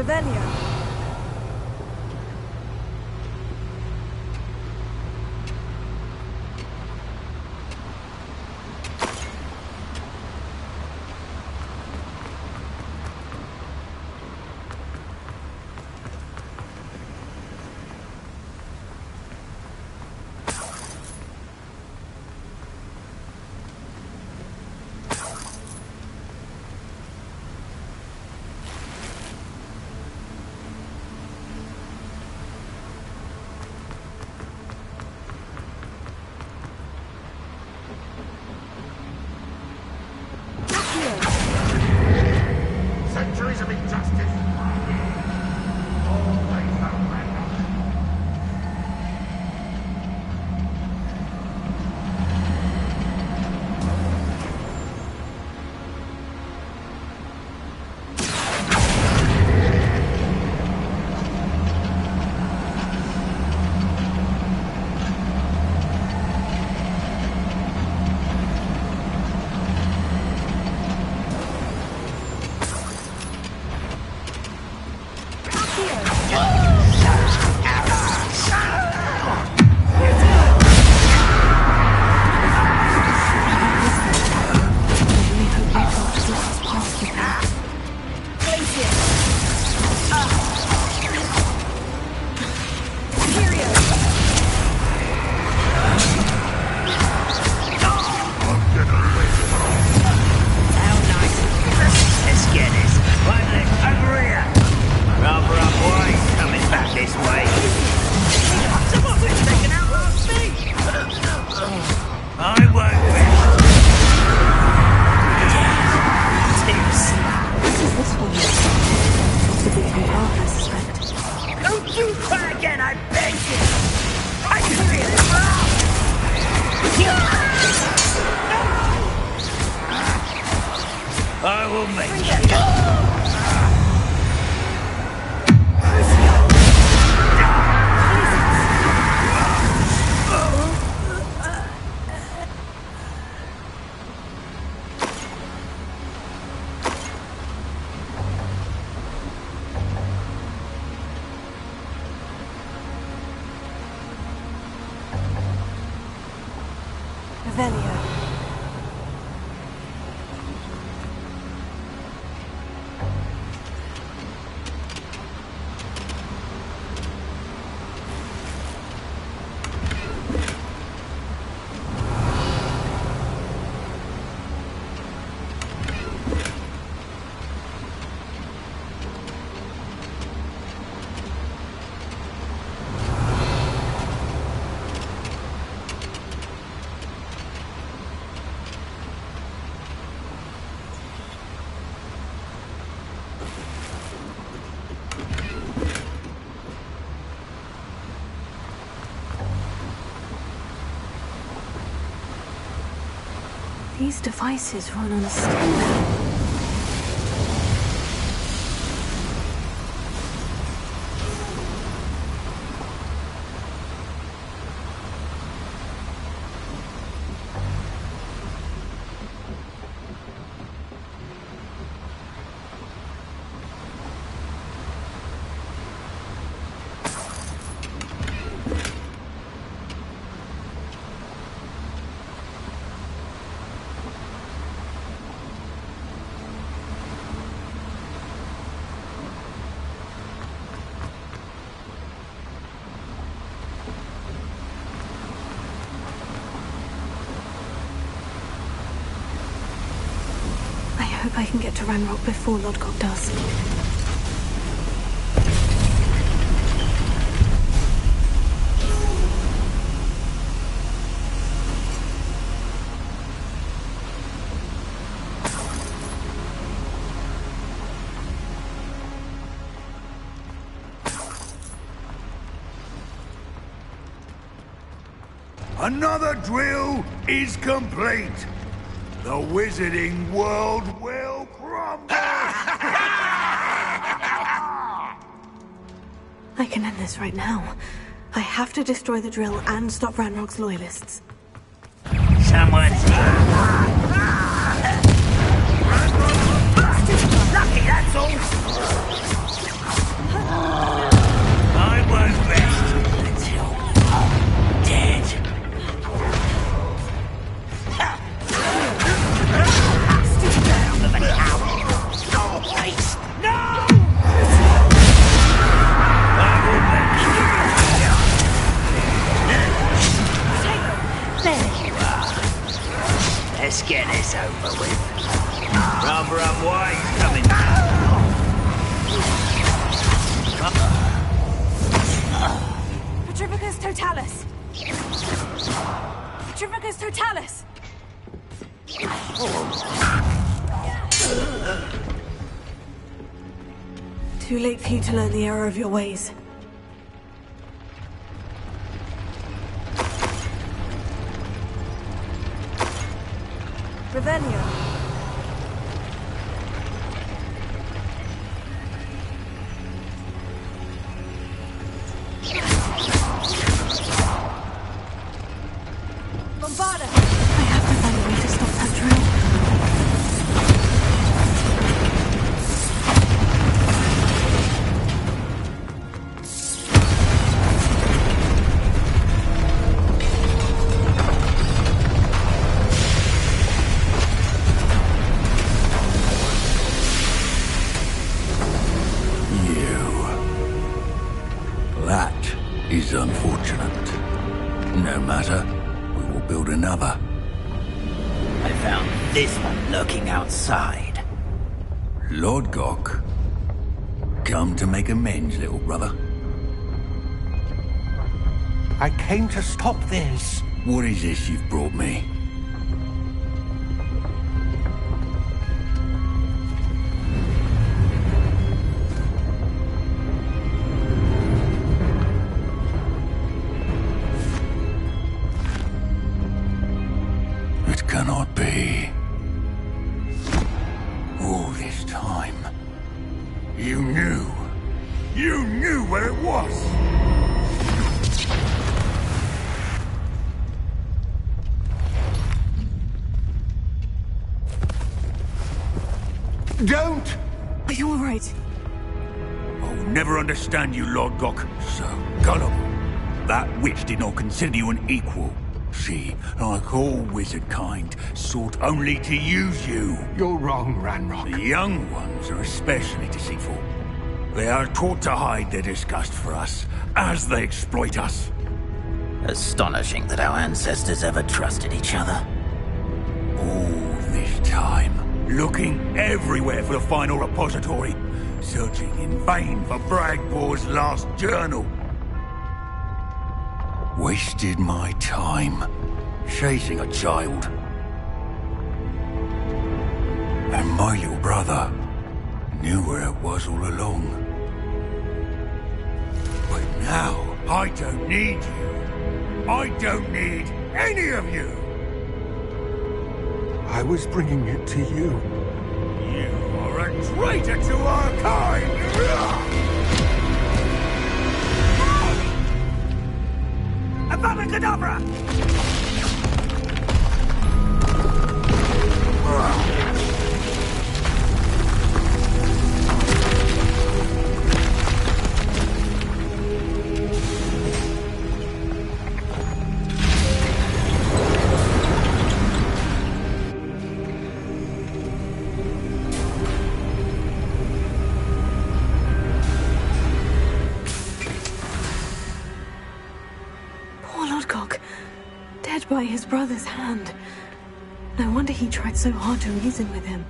Revelio. Centuries of injustice. Always the random. I will make it. Revelio. These devices run on a stem. I hope I can get to Ranrock before Lodgok does. Another drill is complete. The wizarding world will crumble! I can end this right now. I have to destroy the drill and stop Ranrock's loyalists. Someone's here. Lucky, that's all. Too late for you to learn the error of your ways. Revelio. Is unfortunate. No matter, we will build another. I found this one lurking outside. Lord Gok, come to make amends, little brother. I came to stop this. What is this you've brought me? Cannot be. All this time, you knew where it was. Don't! Are you all right? I'll never understand you, Lord Gok. So gullible. That witch did not consider you an equal. She, like all wizard kind, sought only to use you. You're wrong, Ranrock. The young ones are especially deceitful. They are taught to hide their disgust for us, as they exploit us. Astonishing that our ancestors ever trusted each other. All this time, looking everywhere for the final repository, searching in vain for Bragbor's last journal. Wasted my time chasing a child. And my little brother knew where it was all along. But now, I don't need you. I don't need any of you. I was bringing it to you. You are a traitor to our kind! Abracadabra! Dead by his brother's hand. No wonder he tried so hard to reason with him.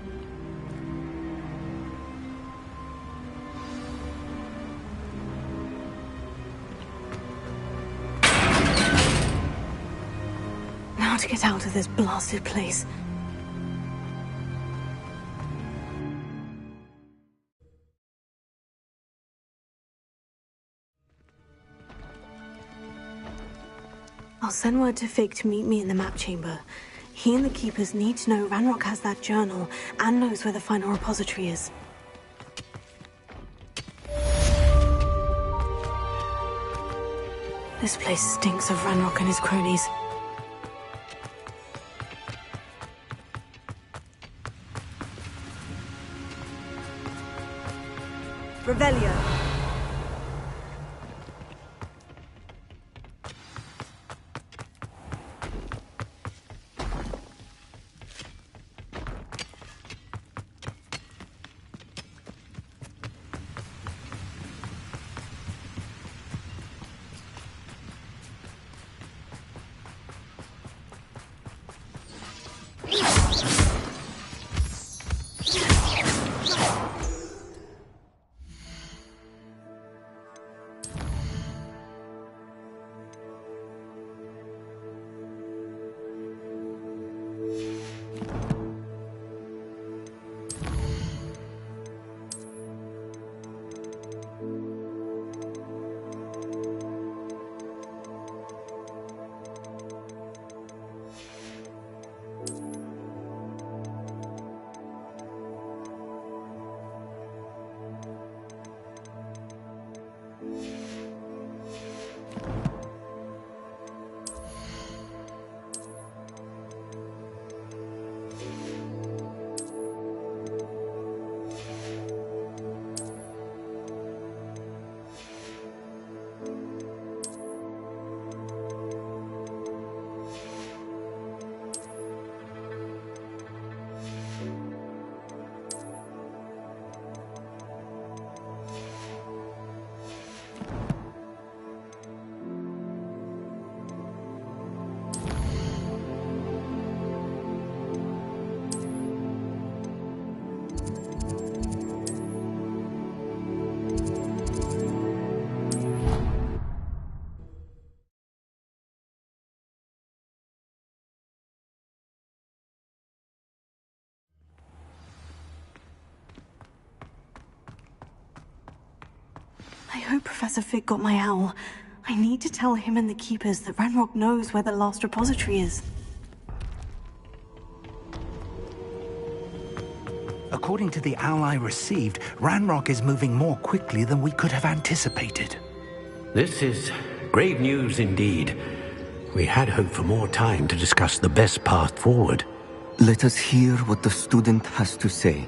Now to get out of this blasted place. I'll send word to Fig to meet me in the map chamber. He and the Keepers need to know Ranrock has that journal and knows where the final repository is. This place stinks of Ranrock and his cronies. Revelio. I hope Professor Fig got my owl. I need to tell him and the Keepers that Ranrock knows where the last repository is. According to the owl I received, Ranrock is moving more quickly than we could have anticipated. This is grave news indeed. We had hoped for more time to discuss the best path forward. Let us hear what the student has to say.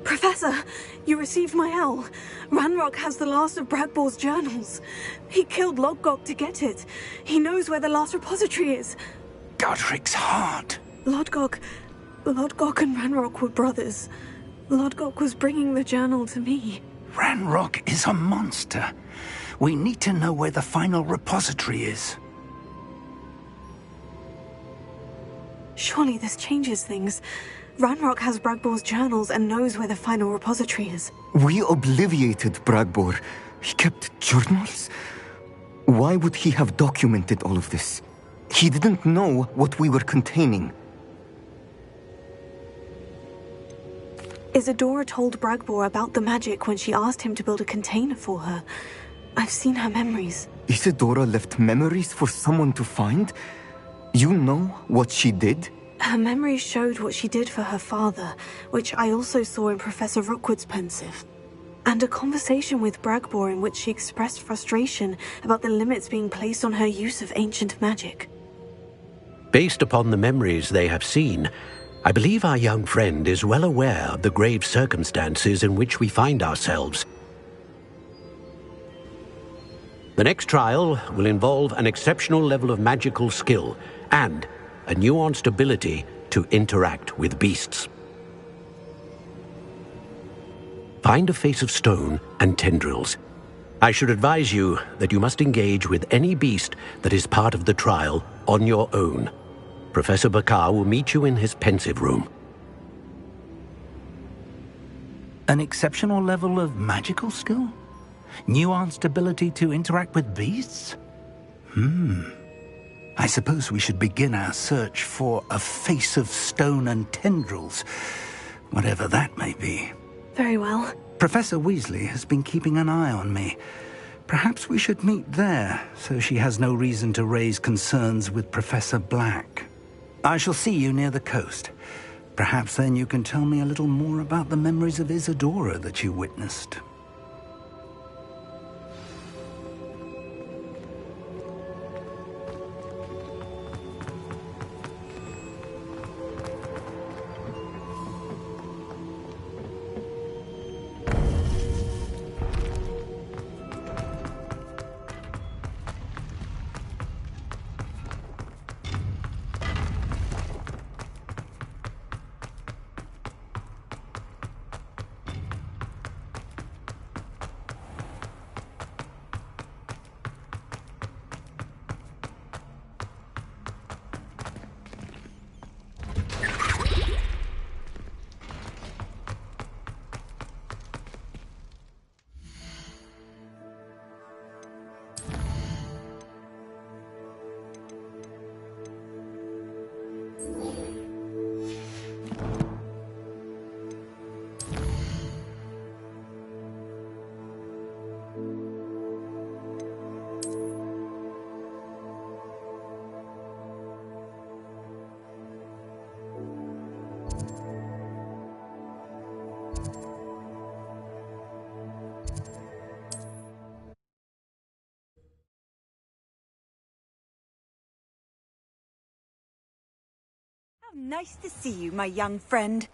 Professor, you received my owl. Ranrock has the last of Bragbor's journals. He killed Lodgok to get it. He knows where the last repository is. Godric's heart. Lodgok and Ranrock were brothers. Lodgok was bringing the journal to me. Ranrock is a monster. We need to know where the final repository is. Surely this changes things. Ranrock has Bragbor's journals and knows where the final repository is. We obliviated Bragbor. He kept journals? Why would he have documented all of this? He didn't know what we were containing. Isadora told Bragbor about the magic when she asked him to build a container for her. I've seen her memories. Isadora left memories for someone to find? You know what she did? Her memories showed what she did for her father, which I also saw in Professor Rookwood's pensive. And a conversation with Bragbor in which she expressed frustration about the limits being placed on her use of ancient magic. Based upon the memories they have seen, I believe our young friend is well aware of the grave circumstances in which we find ourselves. The next trial will involve an exceptional level of magical skill and a nuanced ability to interact with beasts. Find a face of stone and tendrils. I should advise you that you must engage with any beast that is part of the trial on your own. Professor Bakar will meet you in his pensive room. An exceptional level of magical skill? Nuanced ability to interact with beasts? I suppose we should begin our search for a face of stone and tendrils, whatever that may be. Very well. Professor Weasley has been keeping an eye on me. Perhaps we should meet there, so she has no reason to raise concerns with Professor Black. I shall see you near the coast. Perhaps then you can tell me a little more about the memories of Isadora that you witnessed. Nice to see you, my young friend.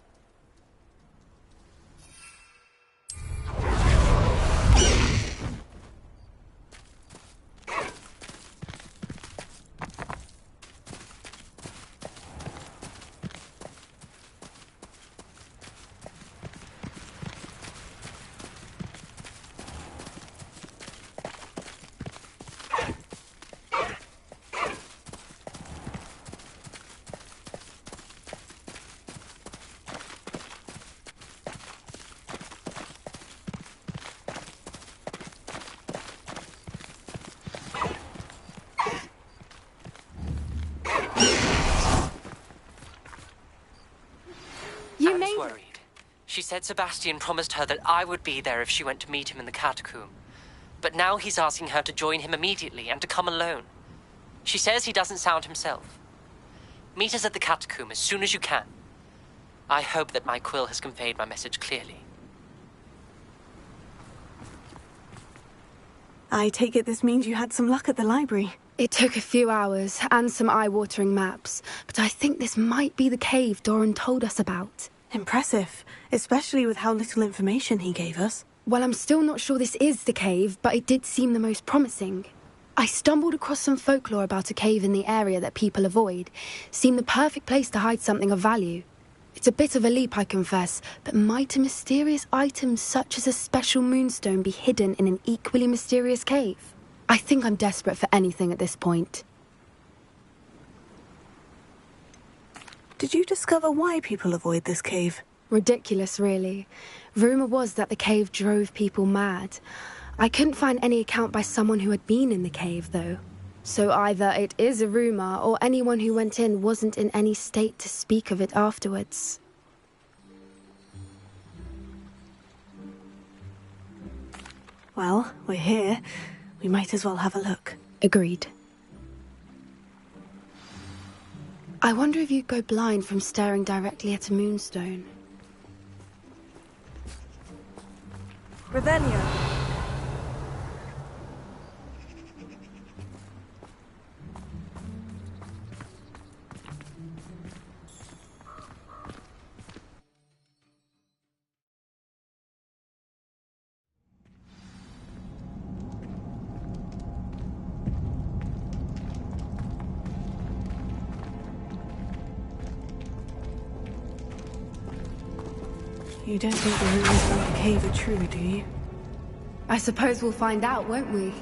said Sebastian promised her that I would be there if she went to meet him in the catacomb. But now he's asking her to join him immediately and to come alone. She says he doesn't sound himself. Meet us at the catacomb as soon as you can. I hope that my quill has conveyed my message clearly. I take it this means you had some luck at the library. It took a few hours and some eye-watering maps, but I think this might be the cave Doran told us about. Impressive, especially with how little information he gave us. Well, I'm still not sure this is the cave, but it did seem the most promising. I stumbled across some folklore about a cave in the area that people avoid. Seemed the perfect place to hide something of value. It's a bit of a leap, I confess, but might a mysterious item such as a special moonstone be hidden in an equally mysterious cave? I think I'm desperate for anything at this point. Did you discover why people avoid this cave? Ridiculous, really. Rumor was that the cave drove people mad. I couldn't find any account by someone who had been in the cave, though. So either it is a rumor, or anyone who went in wasn't in any state to speak of it afterwards. Well, we're here. We might as well have a look. Agreed. I wonder if you'd go blind from staring directly at a moonstone. Revelio. You don't think the rumors about the cave are true, do you? I suppose we'll find out, won't we?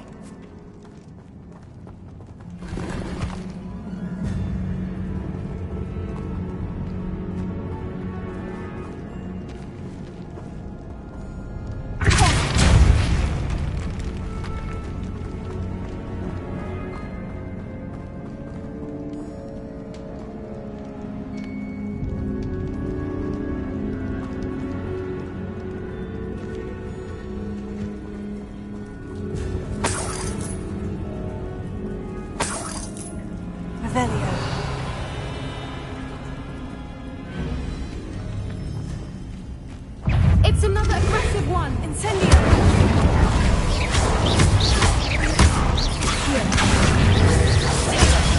It's another aggressive one! Incendio!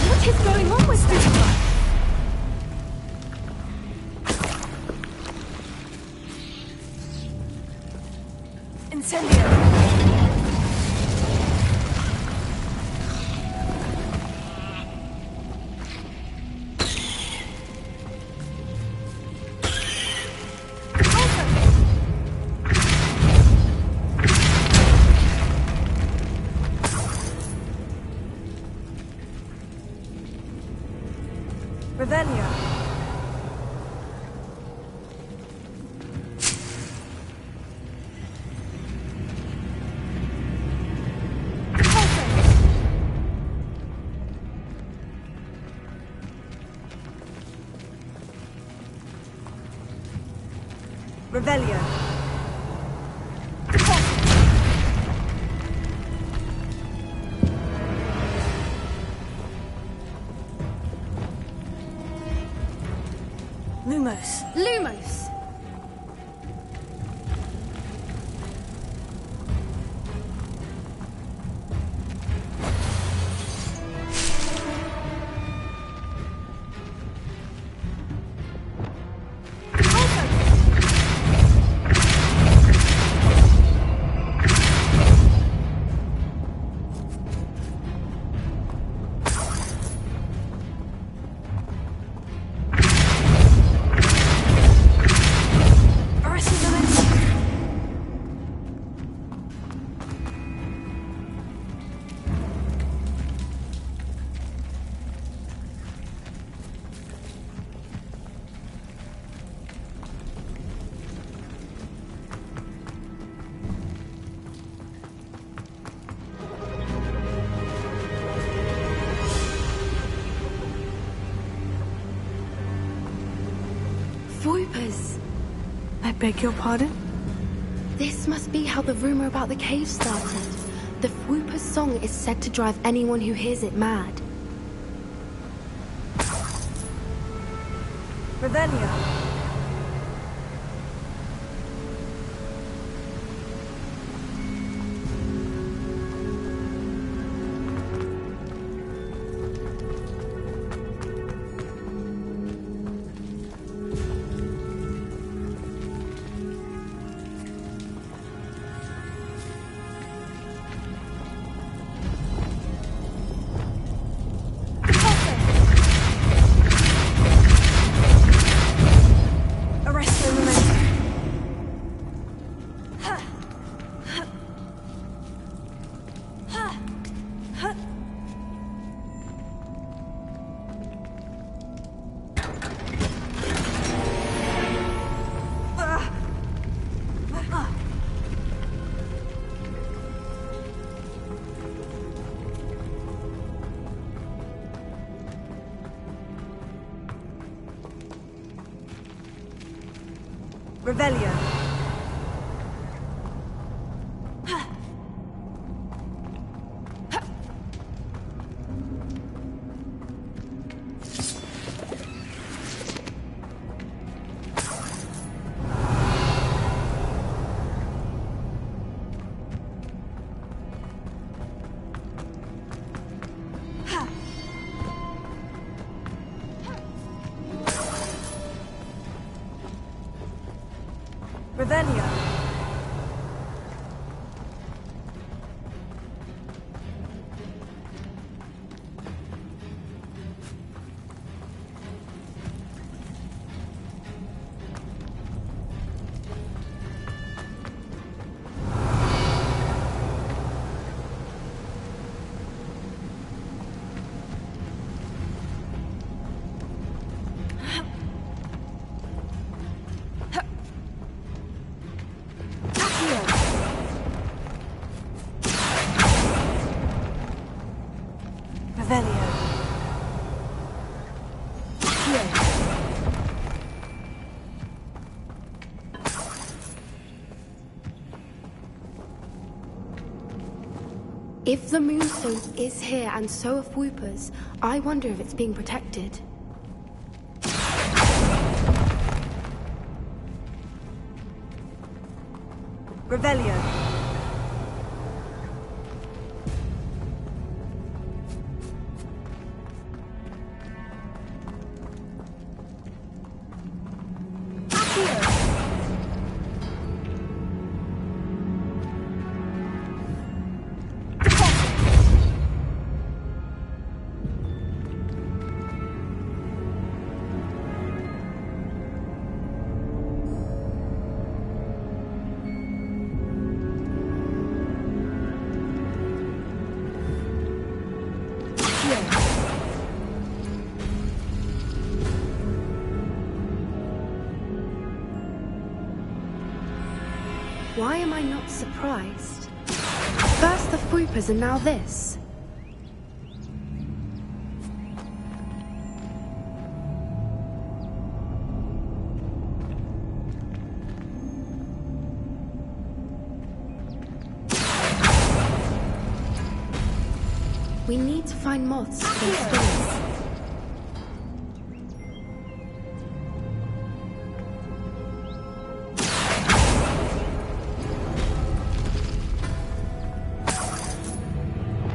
What is going on with this one? Incendio! Revelio. Revelio. Lumos. Lumos! beg your pardon? This must be how the rumor about the cave started. The Whooper's song is said to drive anyone who hears it mad. Revelio. Revelio. Revelio. If the Moonstone is here and so are Whoopers, I wonder if it's being protected. Revelio. Why am I not surprised? First the Whoopers and now this. We need to find moths for those stones.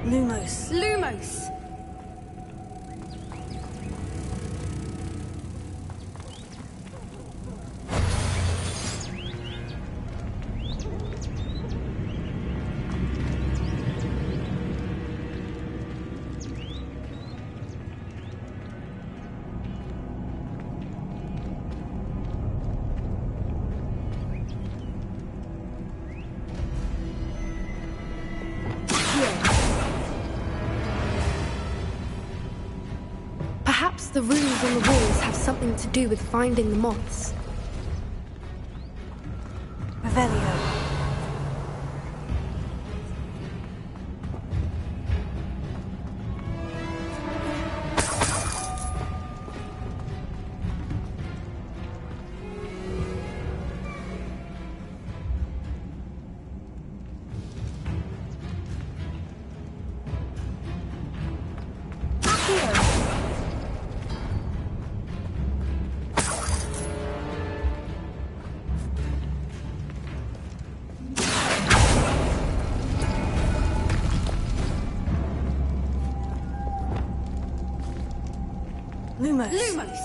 Lumos. Lumos! Perhaps the runes on the walls have something to do with finding the moths. Revelio. Lumos. Lumos!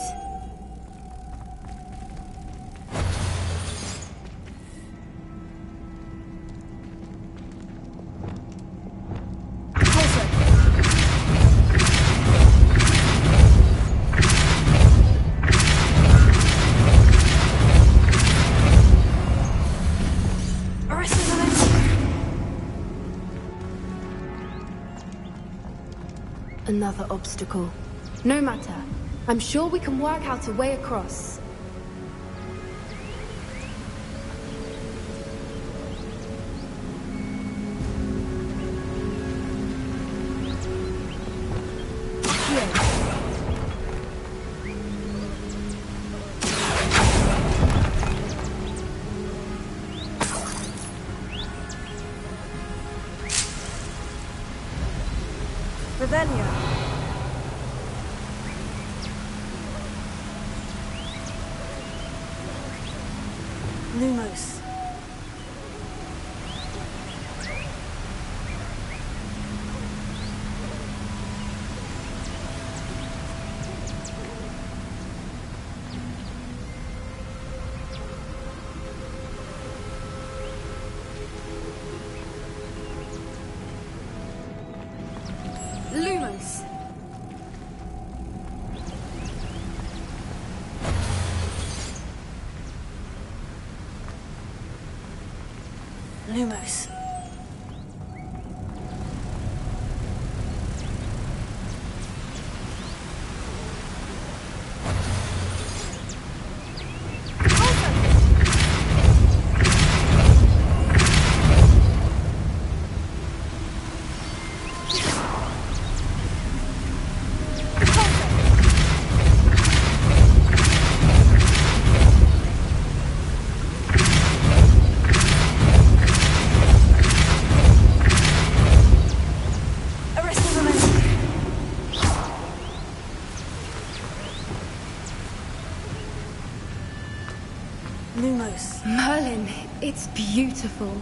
Another obstacle. No matter. I'm sure we can work out a way across. Revelio. Lumos. Lumos! Lumos. Lumos. Merlin, it's beautiful.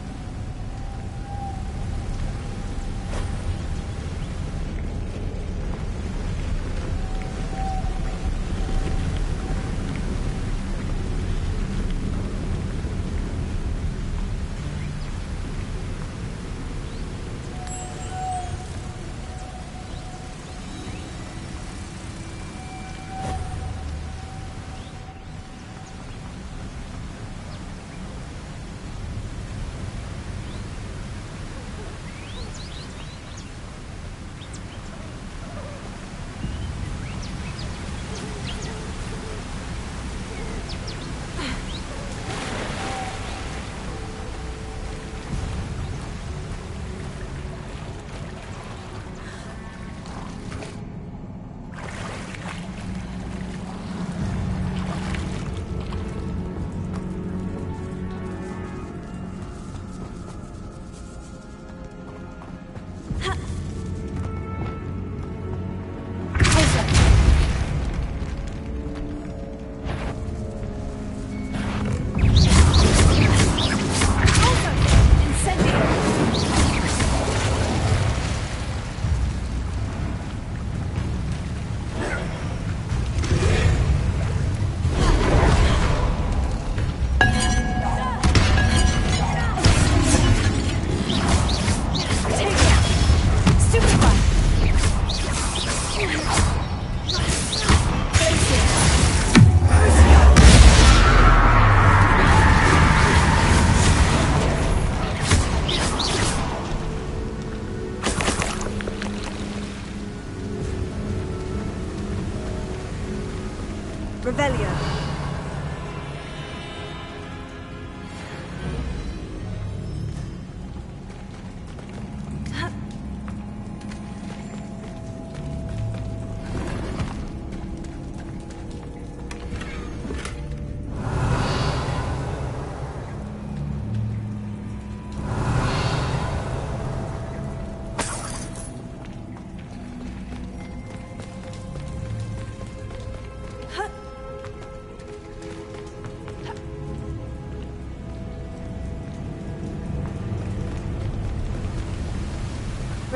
Revelio.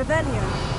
Revelio.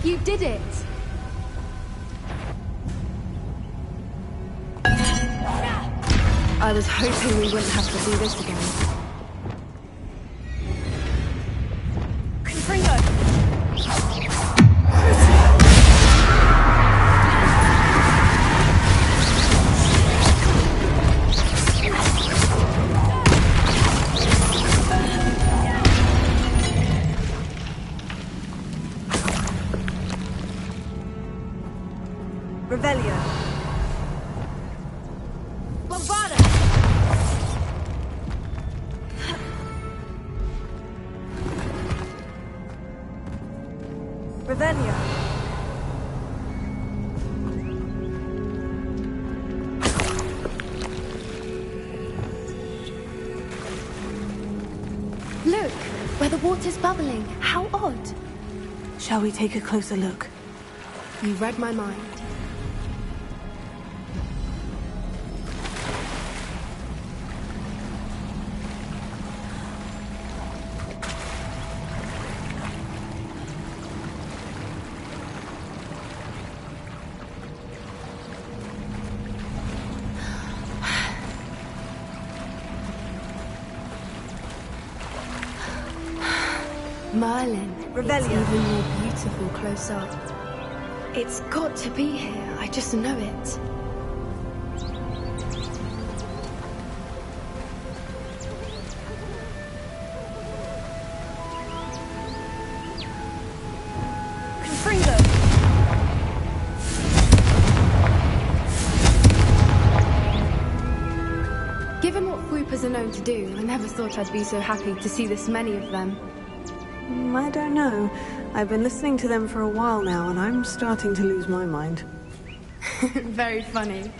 You did it! I was hoping we wouldn't have to do this again. Confringo! Revelio. Bombada! Revelio. Look, where the water's bubbling. How odd. Shall we take a closer look? You read my mind. Merlin. Revelio. It's even more beautiful close up. It's got to be here. I just know it. Confringo. Given what Fwoopas are known to do, I never thought I'd be so happy to see this many of them. I don't know. I've been listening to them for a while now, and I'm starting to lose my mind. Very funny.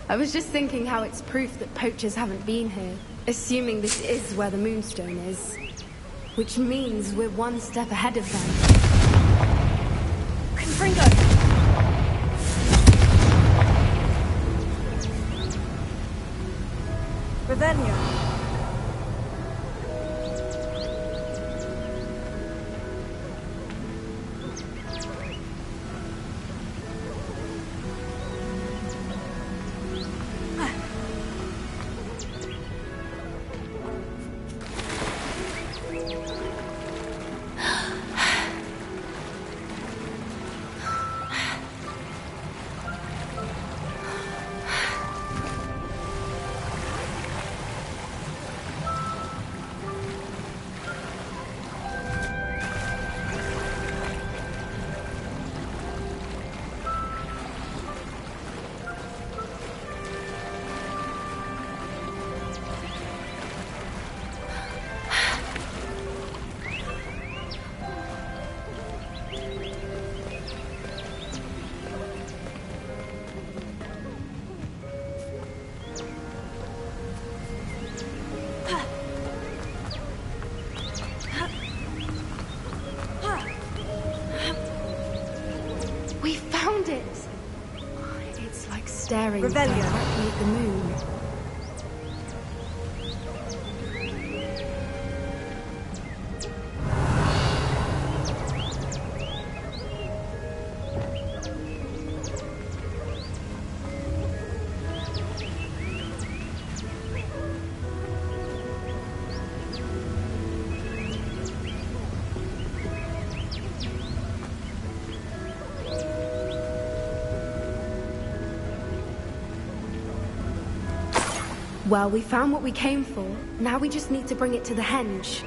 I was just thinking how it's proof that poachers haven't been here, assuming this is where the Moonstone is. Which means we're one step ahead of them. Confringo. Revelio. We found it! It's like staring Revelio. directly at the moon. Well, we found what we came for. Now we just need to bring it to the henge.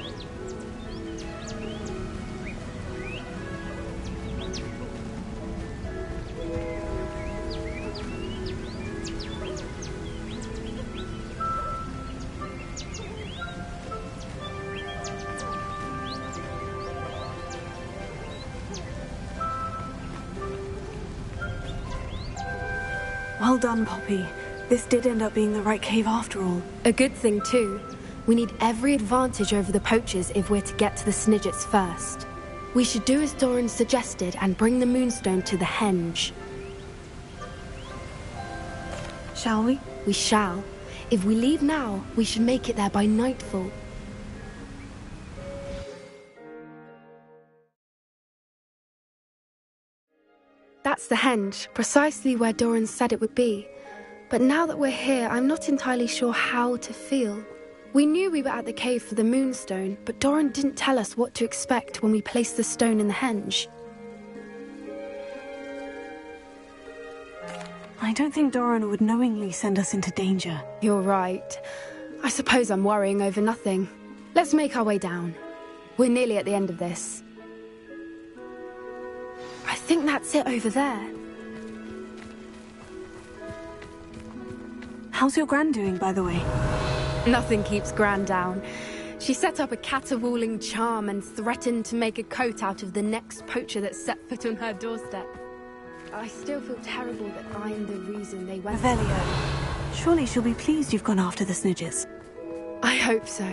Well done, Poppy. This did end up being the right cave after all. A good thing, too. We need every advantage over the poachers if we're to get to the Snidgets first. We should do as Doran suggested and bring the Moonstone to the henge. Shall we? We shall. If we leave now, we should make it there by nightfall. That's the henge, precisely where Doran said it would be. But now that we're here, I'm not entirely sure how to feel. We knew we were at the cave for the moonstone, but Doran didn't tell us what to expect when we placed the stone in the henge. I don't think Doran would knowingly send us into danger. You're right. I suppose I'm worrying over nothing. Let's make our way down. We're nearly at the end of this. I think that's it over there. How's your Gran doing, by the way? Nothing keeps Gran down. She set up a caterwauling charm and threatened to make a coat out of the next poacher that set foot on her doorstep. I still feel terrible that I'm the reason they went... Revelio. Surely she'll be pleased you've gone after the Snidges. I hope so.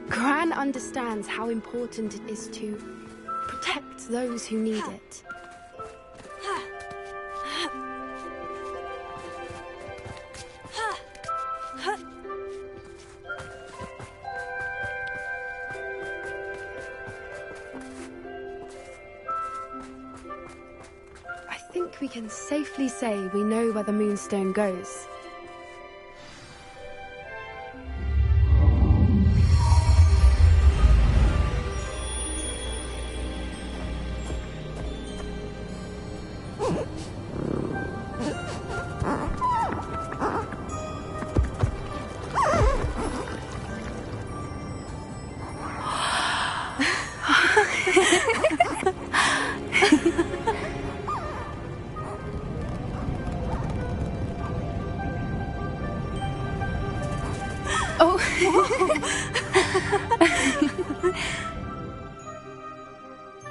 Gran understands how important it is to protect those who need it. I think we can safely say we know where the moonstone goes.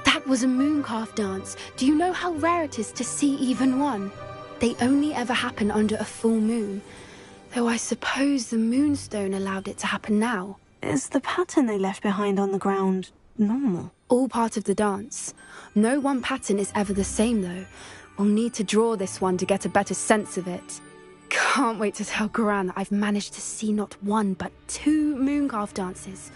That was a mooncalf dance. Do you know how rare it is to see even one? They only ever happen under a full moon. Though I suppose the moonstone allowed it to happen now. Is the pattern they left behind on the ground normal? All part of the dance. No one pattern is ever the same, though. We'll need to draw this one to get a better sense of it. Can't wait to tell Gran that I've managed to see not one, but 2 mooncalf dances.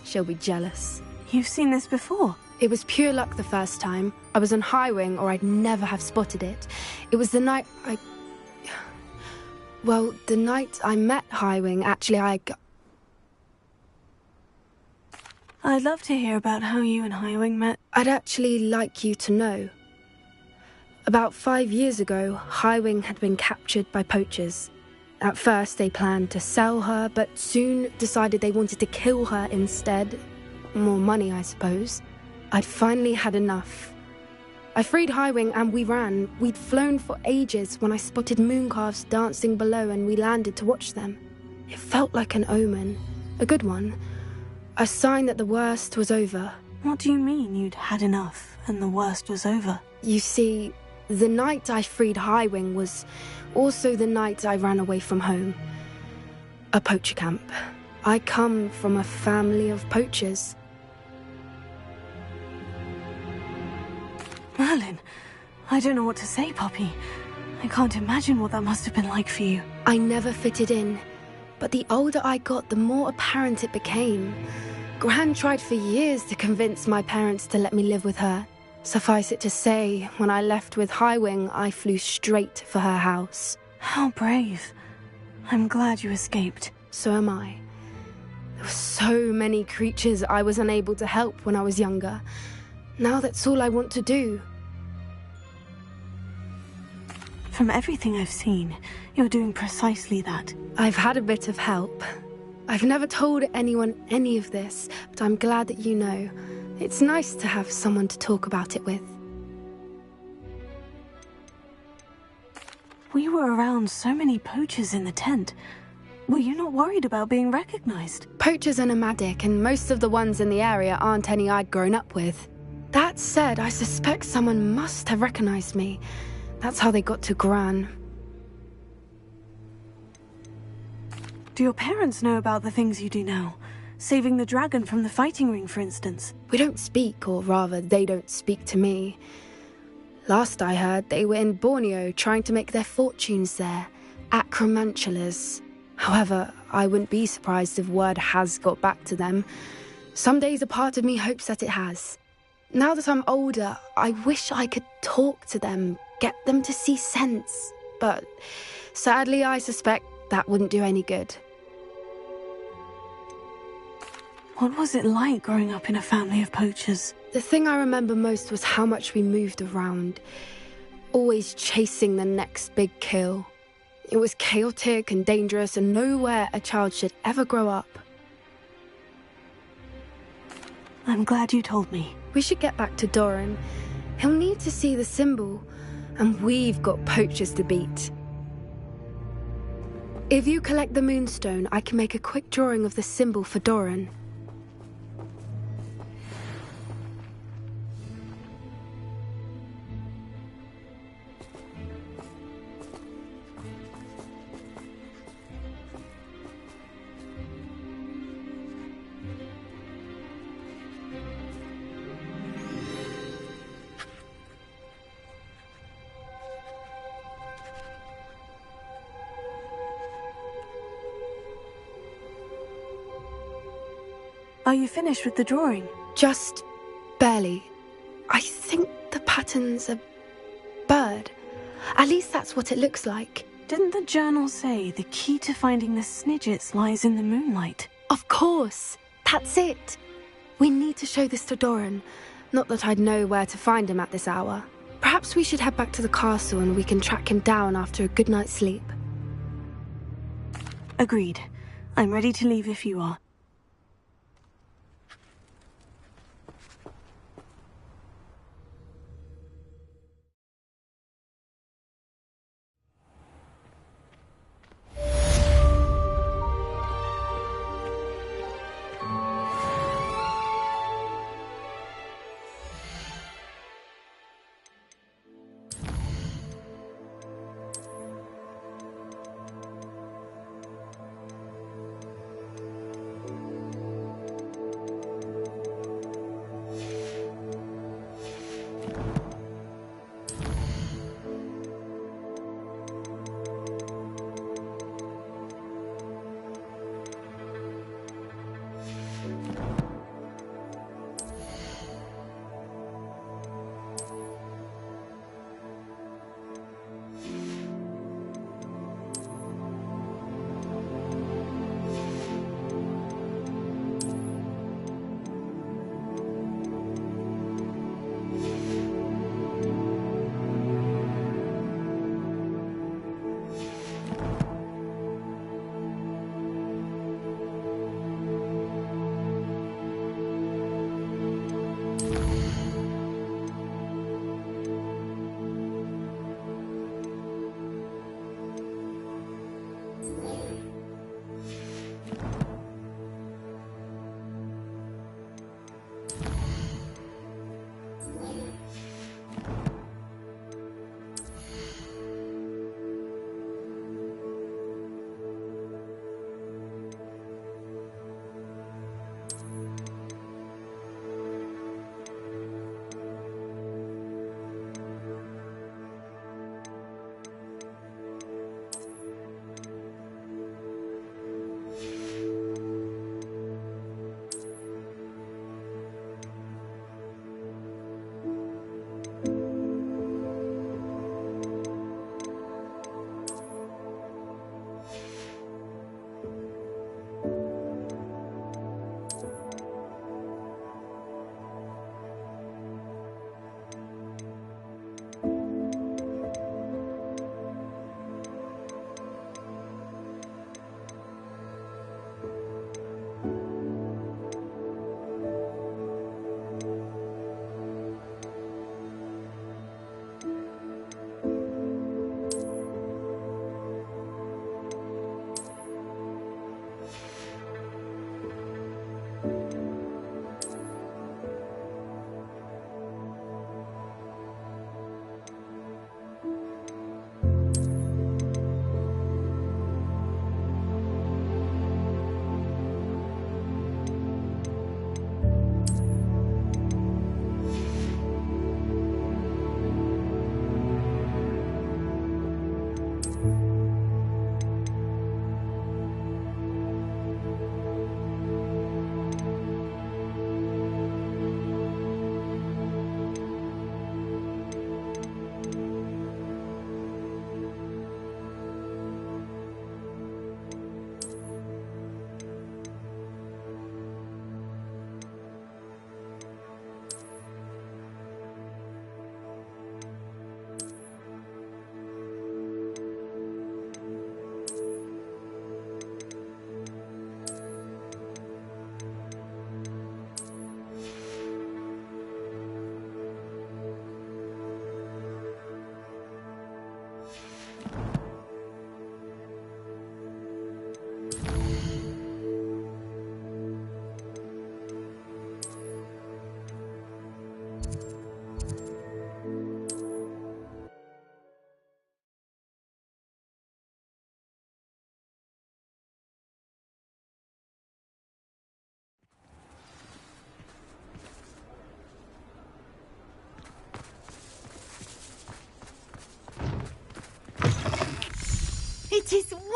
She'll be jealous. You've seen this before? It was pure luck the first time. I was on Highwing, or I'd never have spotted it. It was the night Well, the night I met Highwing, actually, I'd love to hear about how you and Highwing met. I'd actually like you to know. About 5 years ago, Highwing had been captured by poachers. At first, they planned to sell her, but soon decided they wanted to kill her instead. More money, I suppose. I'd finally had enough. I freed Highwing and we ran. We'd flown for ages when I spotted mooncalves dancing below and we landed to watch them. It felt like an omen. A good one. A sign that the worst was over. What do you mean you'd had enough and the worst was over? You see, the night I freed Highwing was also the night I ran away from home. A poacher camp. I come from a family of poachers. Merlin, I don't know what to say, Poppy. I can't imagine what that must have been like for you. I never fitted in, but the older I got, the more apparent it became. Gran tried for years to convince my parents to let me live with her. Suffice it to say, when I left with Highwing, I flew straight for her house. How brave. I'm glad you escaped. So am I. There were so many creatures I was unable to help when I was younger. Now that's all I want to do. From everything I've seen, you're doing precisely that. I've had a bit of help. I've never told anyone any of this, but I'm glad that you know. It's nice to have someone to talk about it with. We were around so many poachers in the tent. Were you not worried about being recognized? Poachers are nomadic, and most of the ones in the area aren't any I'd grown up with. That said, I suspect someone must have recognized me. That's how they got to Gran. Do your parents know about the things you do now? Saving the dragon from the fighting ring, for instance? We don't speak, or rather, they don't speak to me. Last I heard, they were in Borneo trying to make their fortunes there. Acromantulas. However, I wouldn't be surprised if word has got back to them. Some days a part of me hopes that it has. Now that I'm older, I wish I could talk to them, get them to see sense. But sadly, I suspect that wouldn't do any good. What was it like growing up in a family of poachers? The thing I remember most was how much we moved around, always chasing the next big kill. It was chaotic and dangerous, and nowhere a child should ever grow up. I'm glad you told me. We should get back to Doran. He'll need to see the symbol, and we've got poachers to beat. If you collect the moonstone, I can make a quick drawing of the symbol for Doran. Are you finished with the drawing? Just barely. I think the pattern's a bird. At least that's what it looks like. Didn't the journal say the key to finding the Snidgets lies in the moonlight? Of course. That's it. We need to show this to Doran. Not that I'd know where to find him at this hour. Perhaps we should head back to the castle and we can track him down after a good night's sleep. Agreed. I'm ready to leave if you are.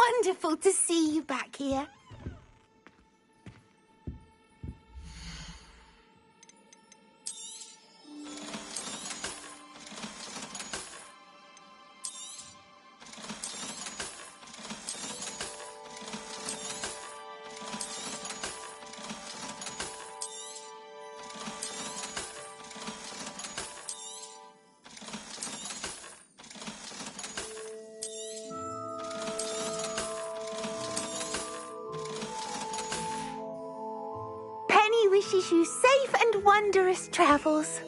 wonderful to see you back here. Wishes you safe and wondrous travels.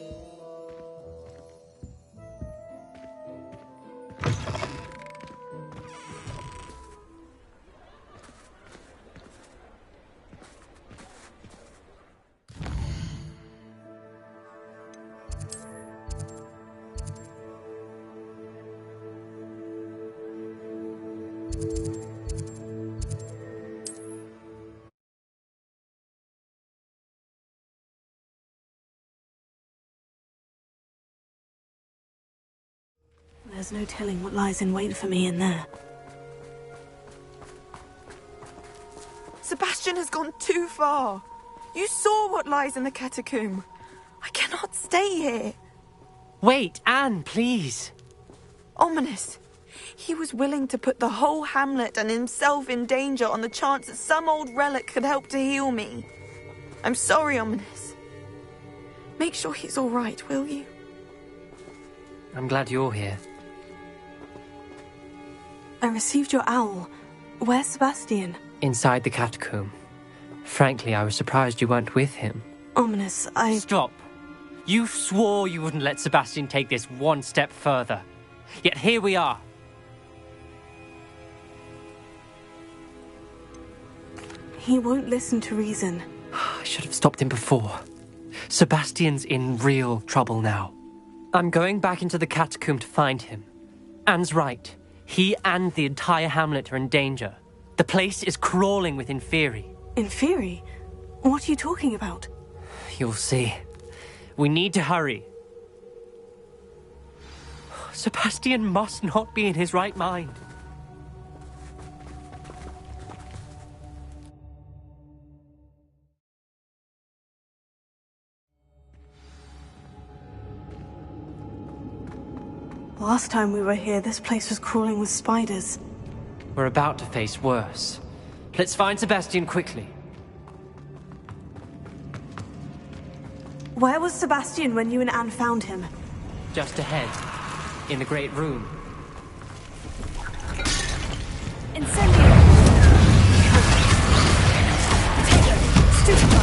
There's no telling what lies in wait for me in there. Sebastian has gone too far. You saw what lies in the catacomb. I cannot stay here. Wait, Anne, please. Ominous. He was willing to put the whole hamlet and himself in danger on the chance that some old relic could help to heal me. I'm sorry, Ominous. Make sure he's all right, will you? I'm glad you're here. I received your owl. Where's Sebastian? Inside the catacomb. Frankly, I was surprised you weren't with him. Ominous, Stop. You swore you wouldn't let Sebastian take this one step further. Yet here we are. He won't listen to reason. I should have stopped him before. Sebastian's in real trouble now. I'm going back into the catacomb to find him. Anne's right. He and the entire hamlet are in danger. The place is crawling with Inferi. Inferi? What are you talking about? You'll see. We need to hurry. Sebastian must not be in his right mind. Last time we were here, this place was crawling with spiders. We're about to face worse. Let's find Sebastian quickly. Where was Sebastian when you and Anne found him? Just ahead, in the Great Room. Incendio! Potato! Stupefy!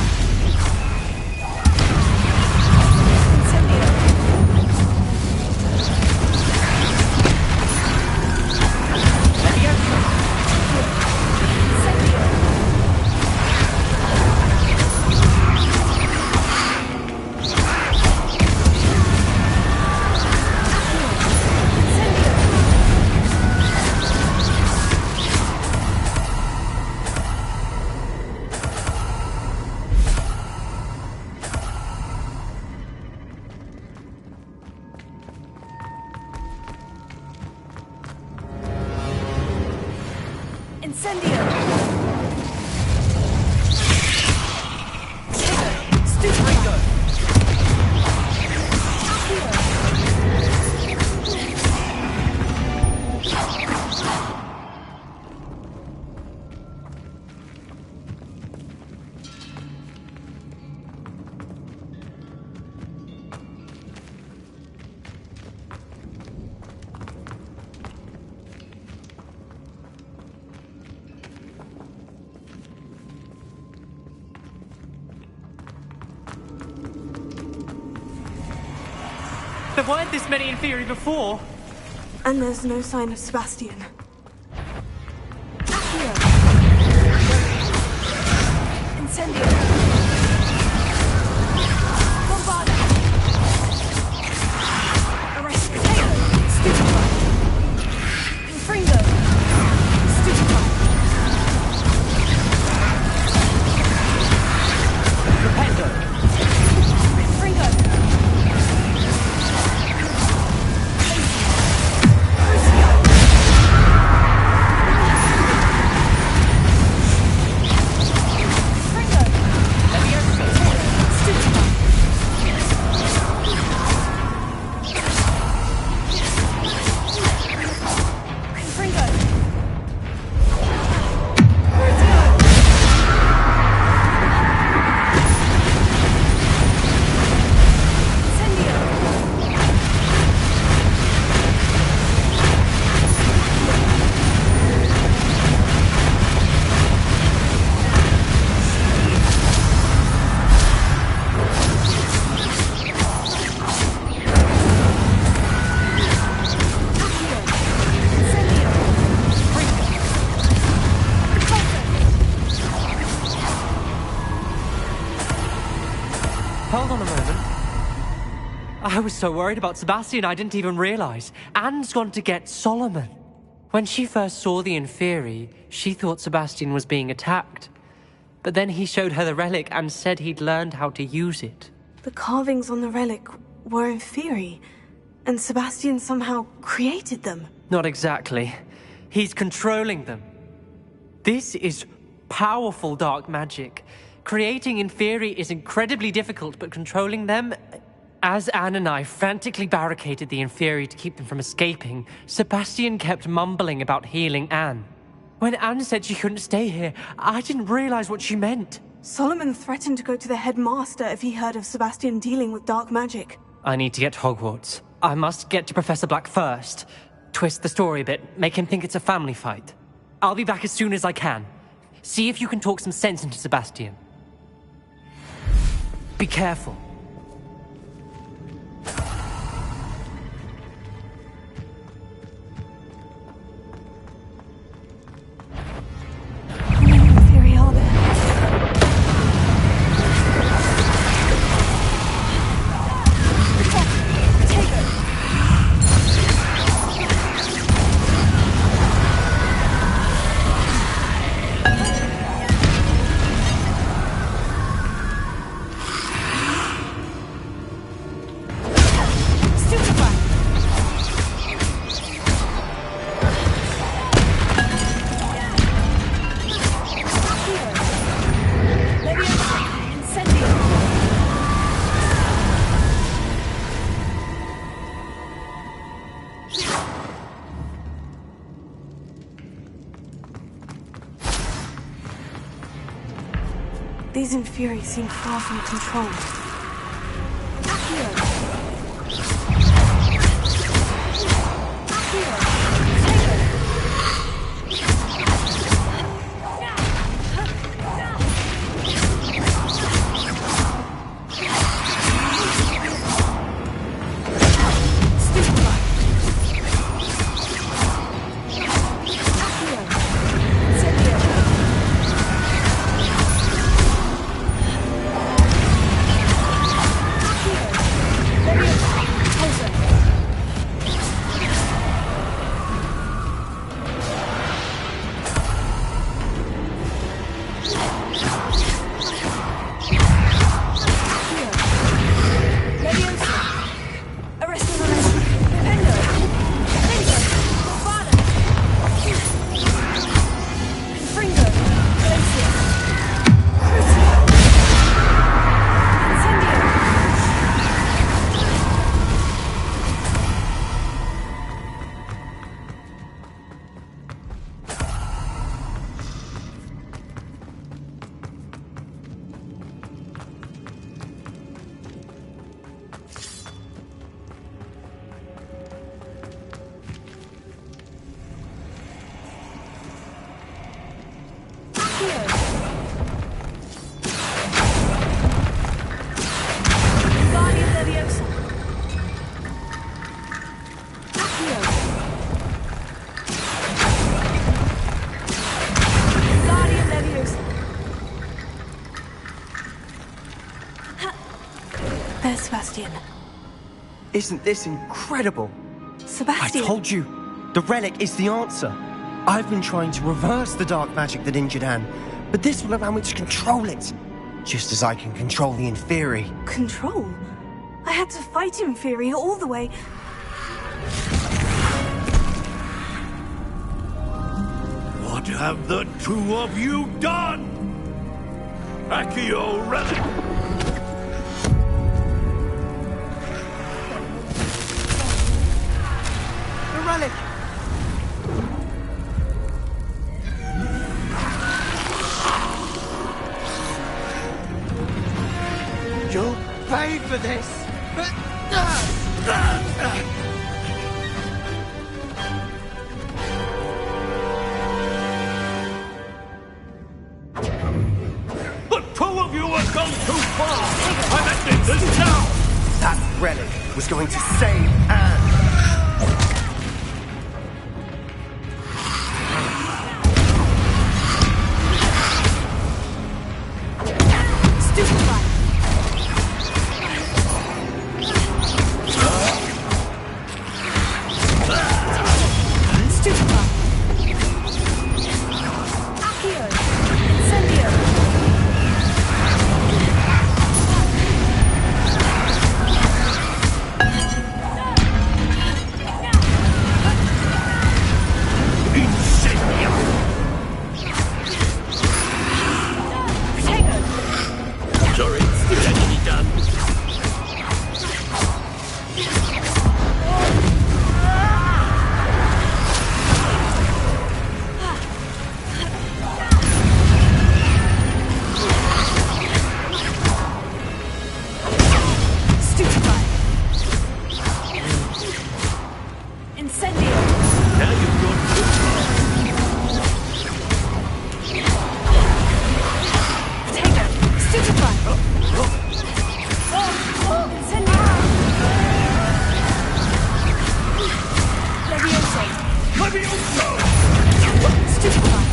There weren't this many Inferi before. And there's no sign of Sebastian. Incendio! Bombada! Arrest potato! Stupefy! Confringo! Stupefy! Rependo! Confringo! Crucio! I was so worried about Sebastian I didn't even realize. Anne's gone to get Solomon. When she first saw the Inferi, she thought Sebastian was being attacked. But then he showed her the relic and said he'd learned how to use it. The carvings on the relic were Inferi, and Sebastian somehow created them. Not exactly. He's controlling them. This is powerful dark magic. Creating Inferi is incredibly difficult, but controlling them... As Anne and I frantically barricaded the Inferi to keep them from escaping, Sebastian kept mumbling about healing Anne. When Anne said she couldn't stay here, I didn't realize what she meant. Solomon threatened to go to the headmaster if he heard of Sebastian dealing with dark magic. I need to get to Hogwarts. I must get to Professor Black first. Twist the story a bit, make him think it's a family fight. I'll be back as soon as I can. See if you can talk some sense into Sebastian. Be careful. These Inferi seem far from control. There's Sebastian. Isn't this incredible? Sebastian! I told you, the relic is the answer. I've been trying to reverse the dark magic that injured Anne, but this will allow me to control it, just as I can control the Inferi. Control? I had to fight Inferi all the way... What have the two of you done? Accio relic! The relic! You'll pay for this! The two of you have gone too far! I'm ending this now! That relic was going to save Anne! Incendio! Now you've gone too far. Potato! Stupefy! Incendio! Levioso! Stupefy!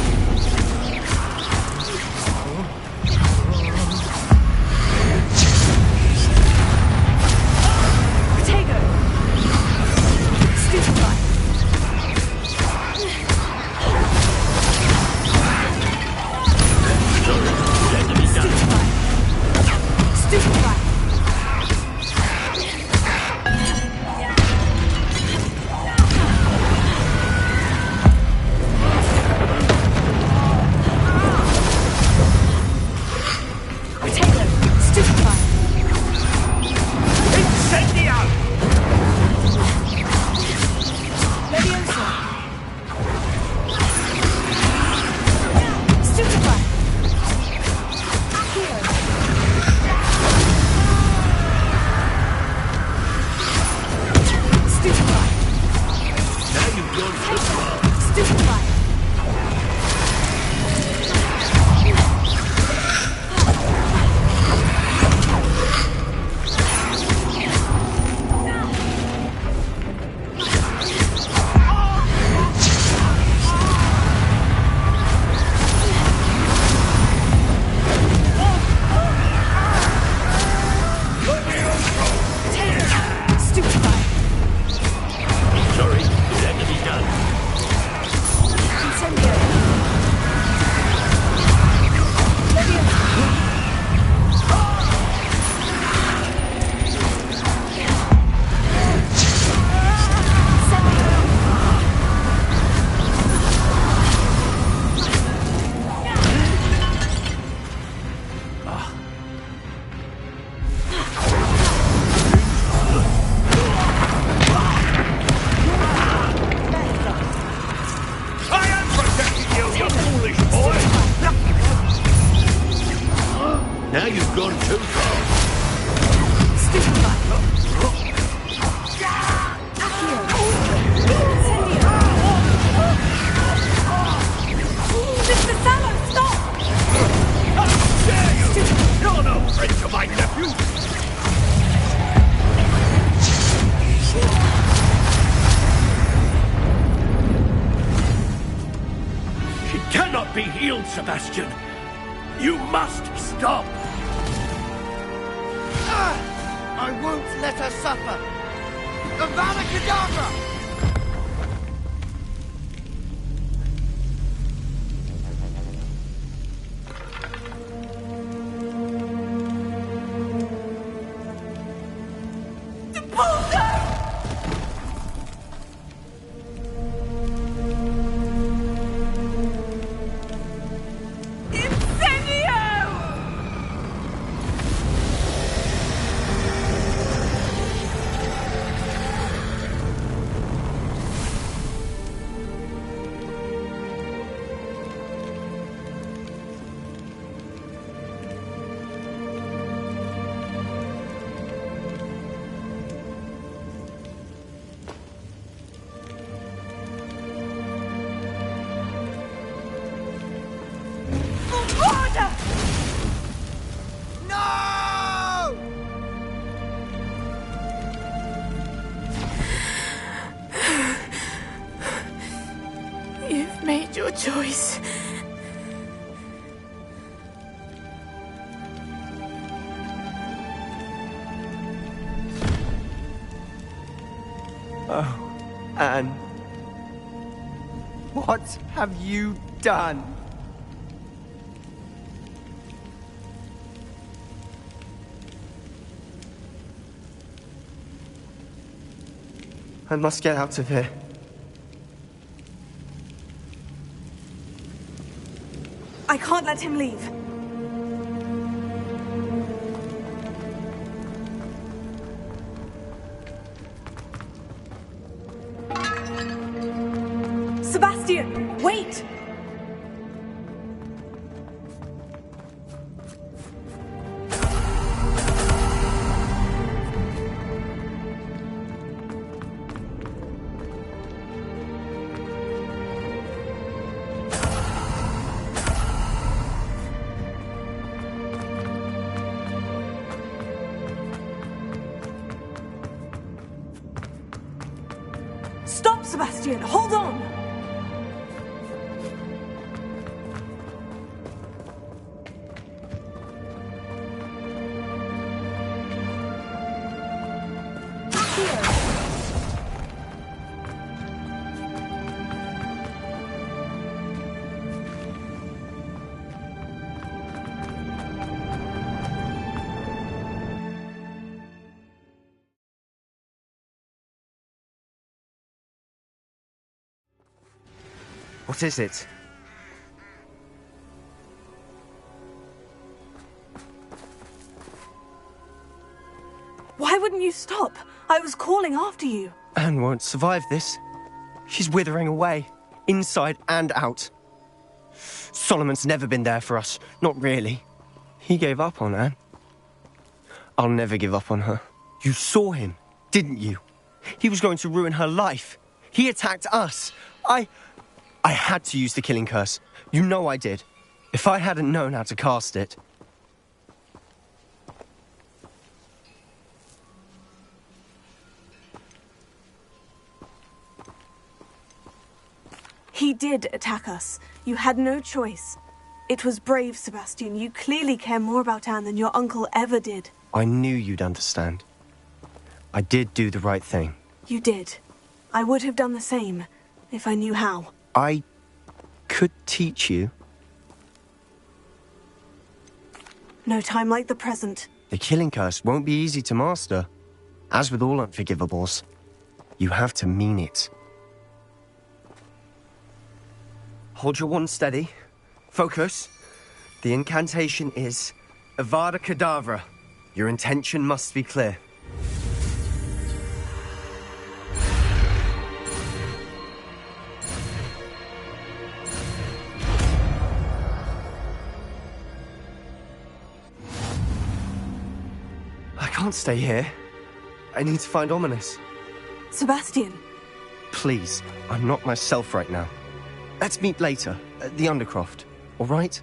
Potato! Stupefy! Stupefy! Potato! Stupefy! Incendio! Levioso! Stupefy! Accio! Stupefy! Now you've gone too far. Stupefy! Stupefy! Sorry, it had to be done. Incendio! Levioso! I am protecting you, you foolish boy! Now you've gone too far. Stupefy! Accio! Incendio! Mr. Sallow, stop! How dare you! You're no friend to my nephew! She cannot be healed, Sebastian. You must stop. I won't let her suffer! Avada Kedavra! You've made your choice. Oh, Anne. What have you done? I must get out of here. I can't let him leave. Sebastian, wait! Sebastian, hold on! What is it? Why wouldn't you stop? I was calling after you. Anne won't survive this. She's withering away, inside and out. Solomon's never been there for us, not really. He gave up on Anne. I'll never give up on her. You saw him, didn't you? He was going to ruin her life. He attacked us. I had to use the killing curse. You know I did. If I hadn't known how to cast it... He did attack us. You had no choice. It was brave, Sebastian. You clearly care more about Anne than your uncle ever did. I knew you'd understand. I did do the right thing. You did. I would have done the same, if I knew how. I could teach you. No time like the present. The killing curse won't be easy to master. As with all unforgivables, you have to mean it. Hold your wand steady. Focus. The incantation is Avada Kedavra. Your intention must be clear. I can't stay here. I need to find Ominous. Sebastian. Please, I'm not myself right now. Let's meet later, at the Undercroft, all right?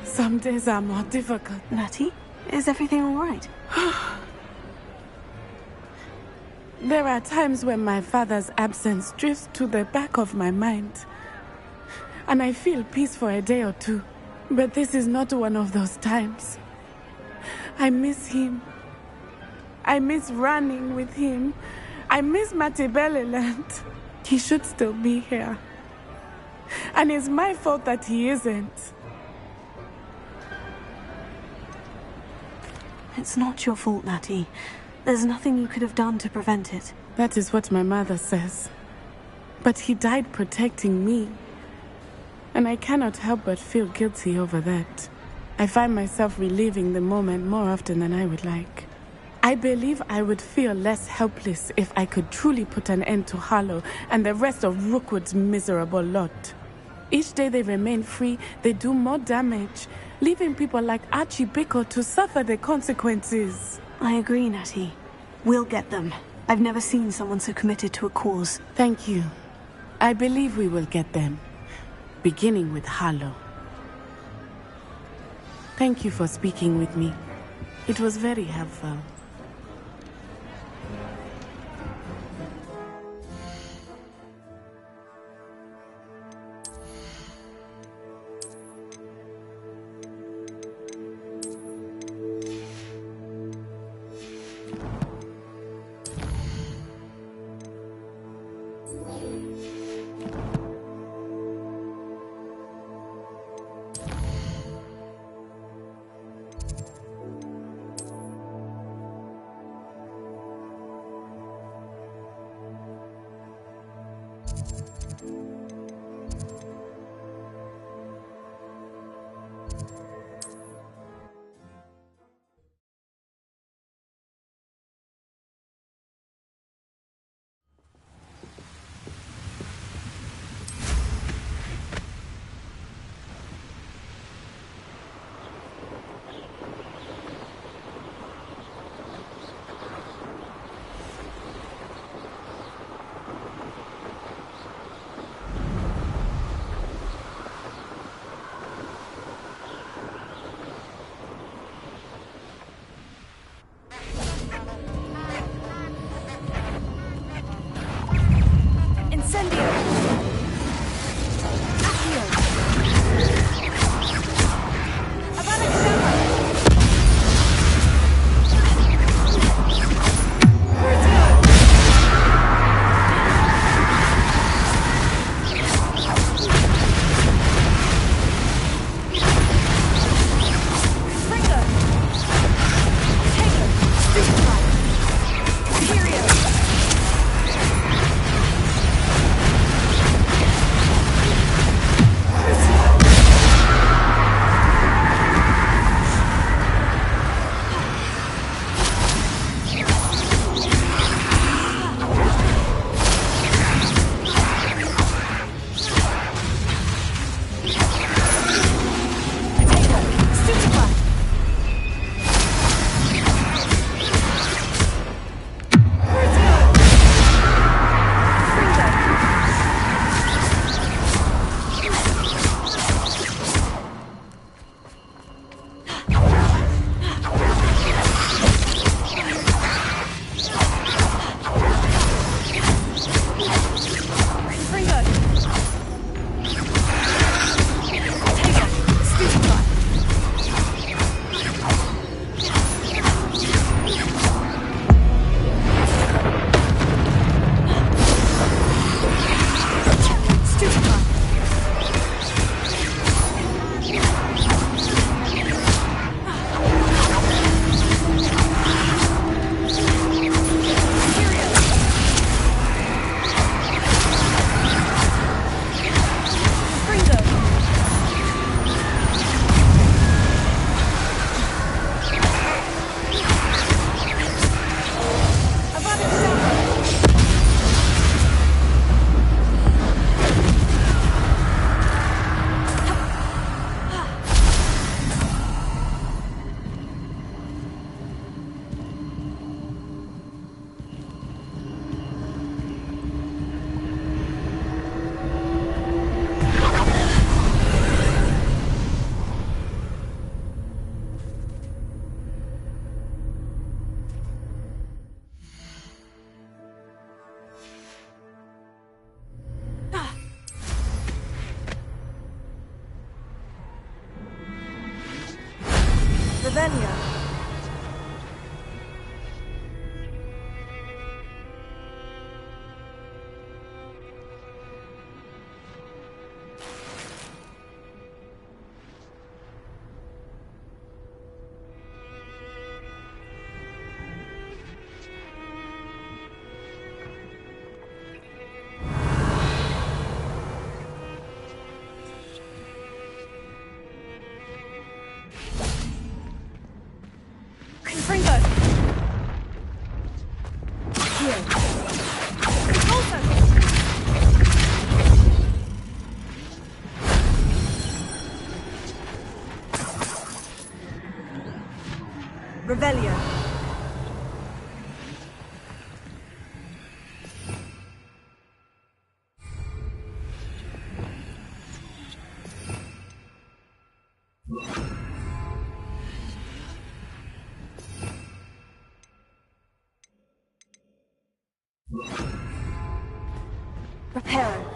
Some days are more difficult. Natty, is everything all right? There are times when my father's absence drifts to the back of my mind, and I feel peace for a day or two. But this is not one of those times. I miss him. I miss running with him. I miss Matibeleland. He should still be here. And it's my fault that he isn't. It's not your fault, Natty. There's nothing you could have done to prevent it. That is what my mother says. But he died protecting me. And I cannot help but feel guilty over that. I find myself reliving the moment more often than I would like. I believe I would feel less helpless if I could truly put an end to Harlow and the rest of Rookwood's miserable lot. Each day they remain free, they do more damage, leaving people like Archie Bickle to suffer the consequences. I agree, Natty. We'll get them. I've never seen someone so committed to a cause. Thank you. I believe we will get them. Beginning with Harlow. Thank you for speaking with me. It was very helpful. Revelio. Revelio. Reparo.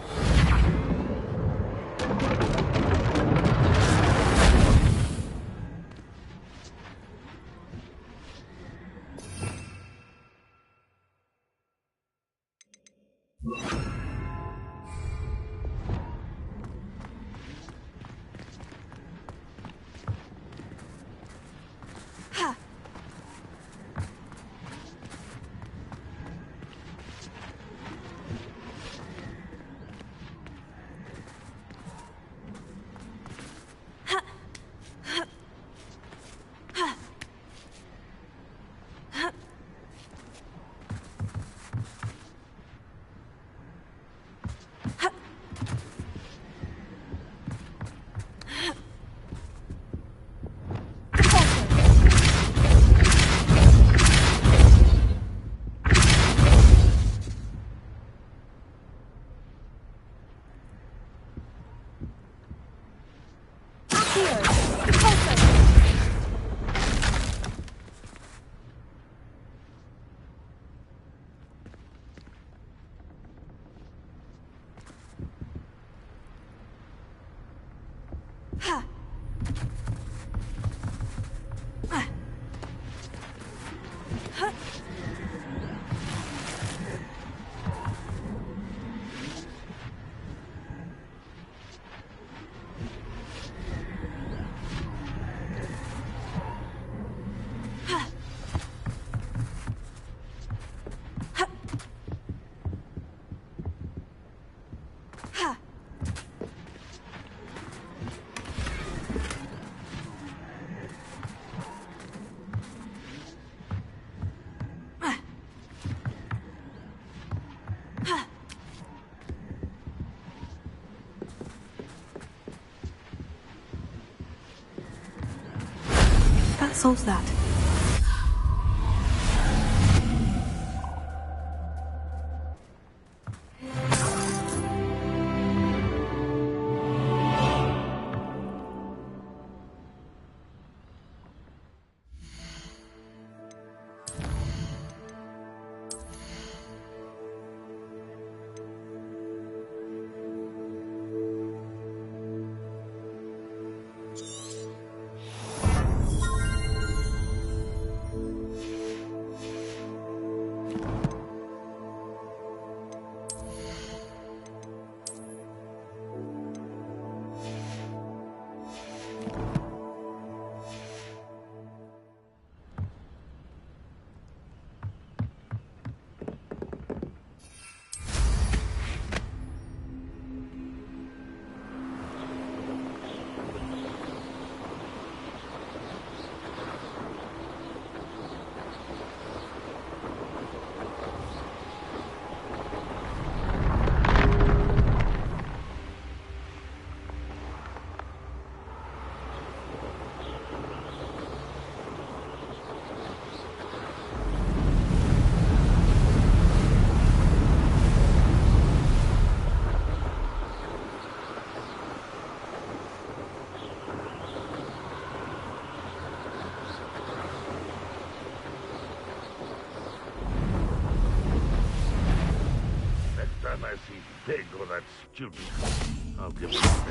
That solves that. Time I see Peg or that student, I'll give him a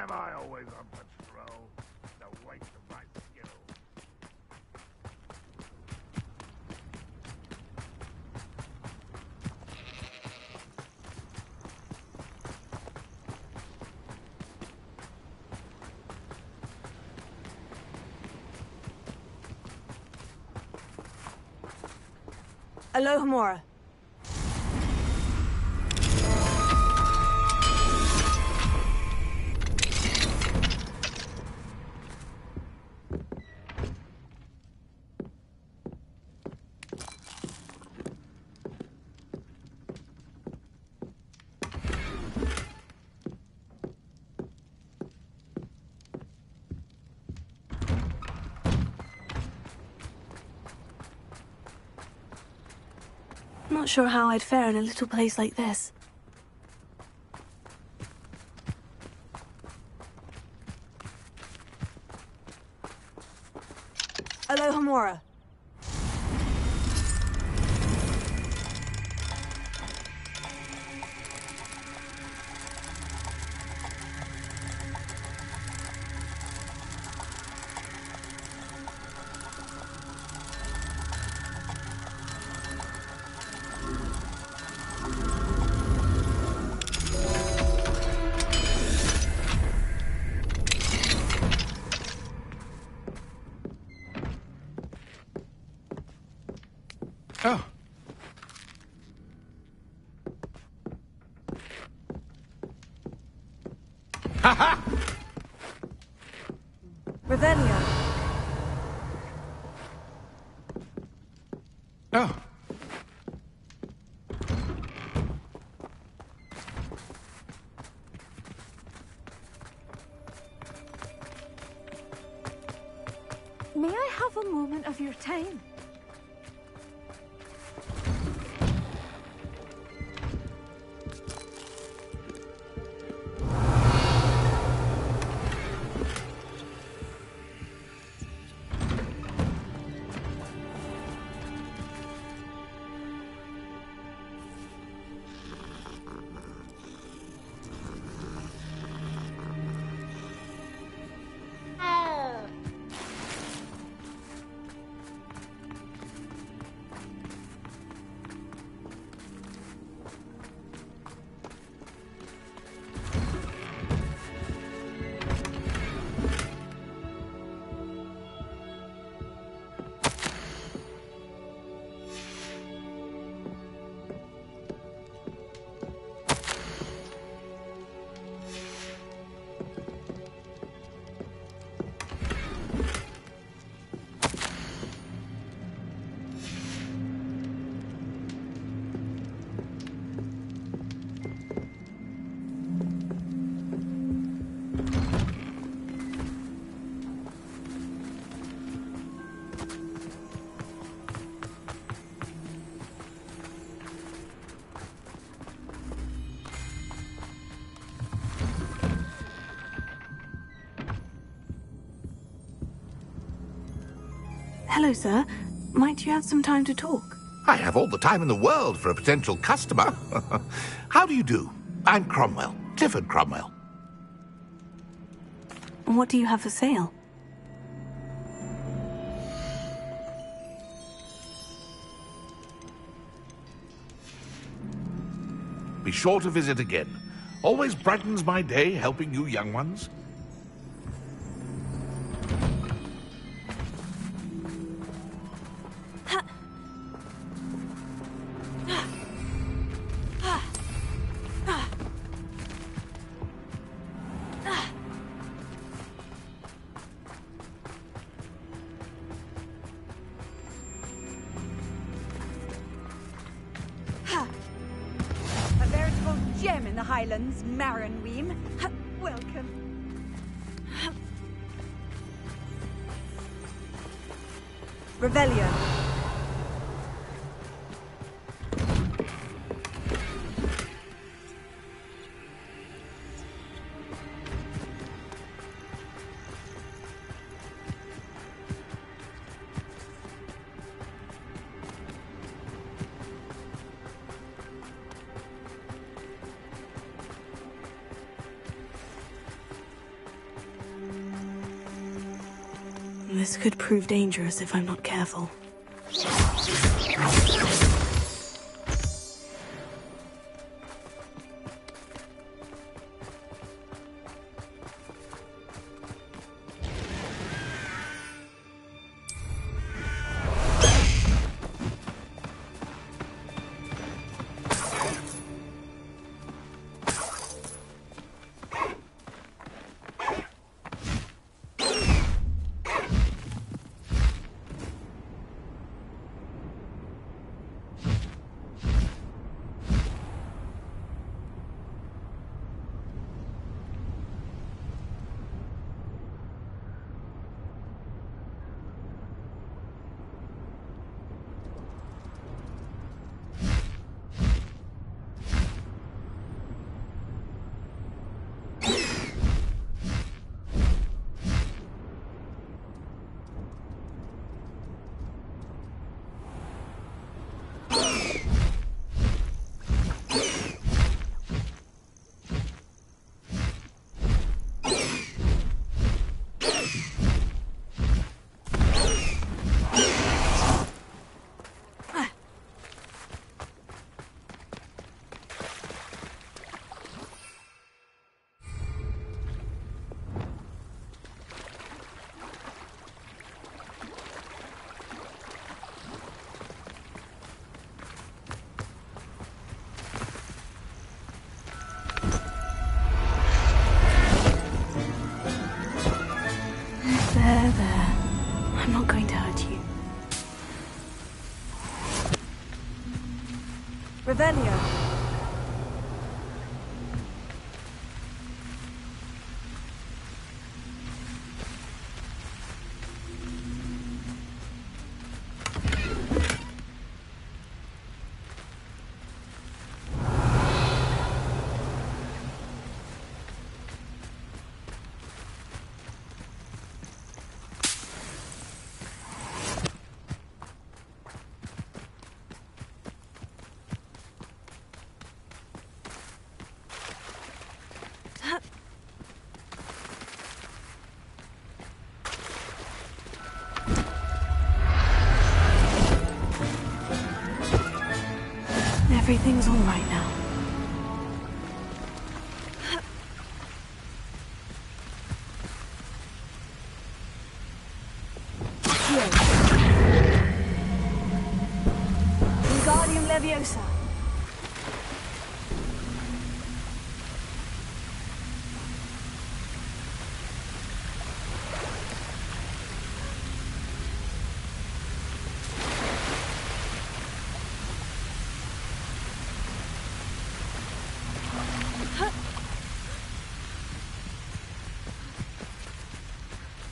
am I always on patrol? The waste of my skill. Alohomora. Not sure how I'd fare in a little place like this. Alohomora. Oh. Ha ha! Revelio. Oh. May I have a moment of your time? Hello, sir. Might you have some time to talk? I have all the time in the world for a potential customer. How do you do? I'm Cromwell, Clifford Cromwell. What do you have for sale? Be sure to visit again. Always brightens my day helping you young ones. A veritable gem in the Highlands, Maranweem. Welcome. Revelio. This could prove dangerous if I'm not careful. There. I'm not going to hurt you. Revelio. Everything's all right now. Wingardium Leviosa.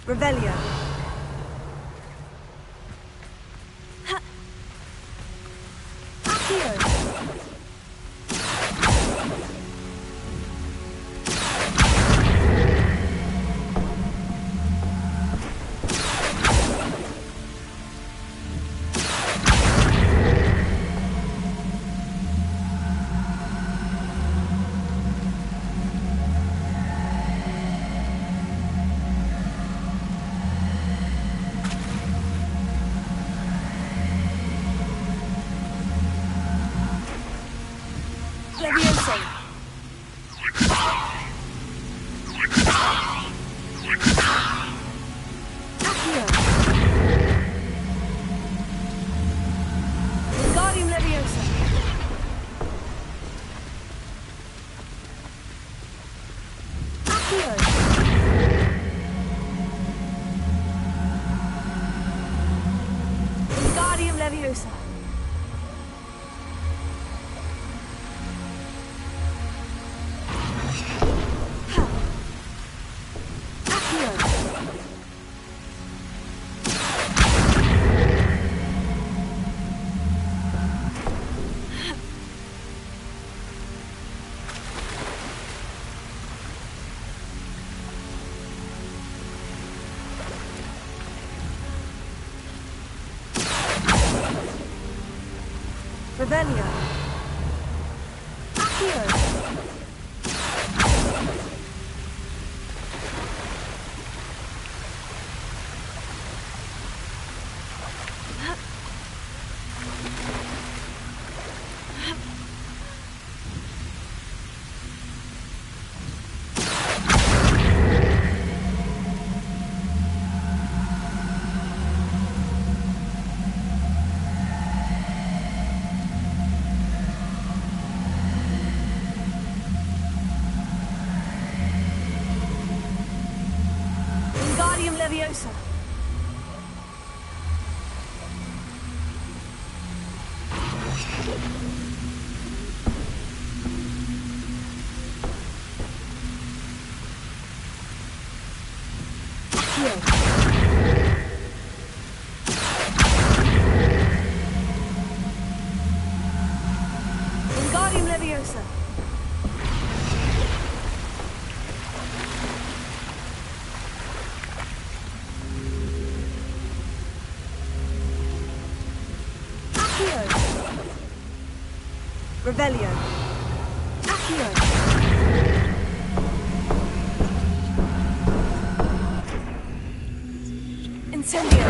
Revelio. Wingardium Leviosa. Revelio. Accio. Leviosa. Wingardium Leviosa. Accio. Revelio. Accio. Incendio.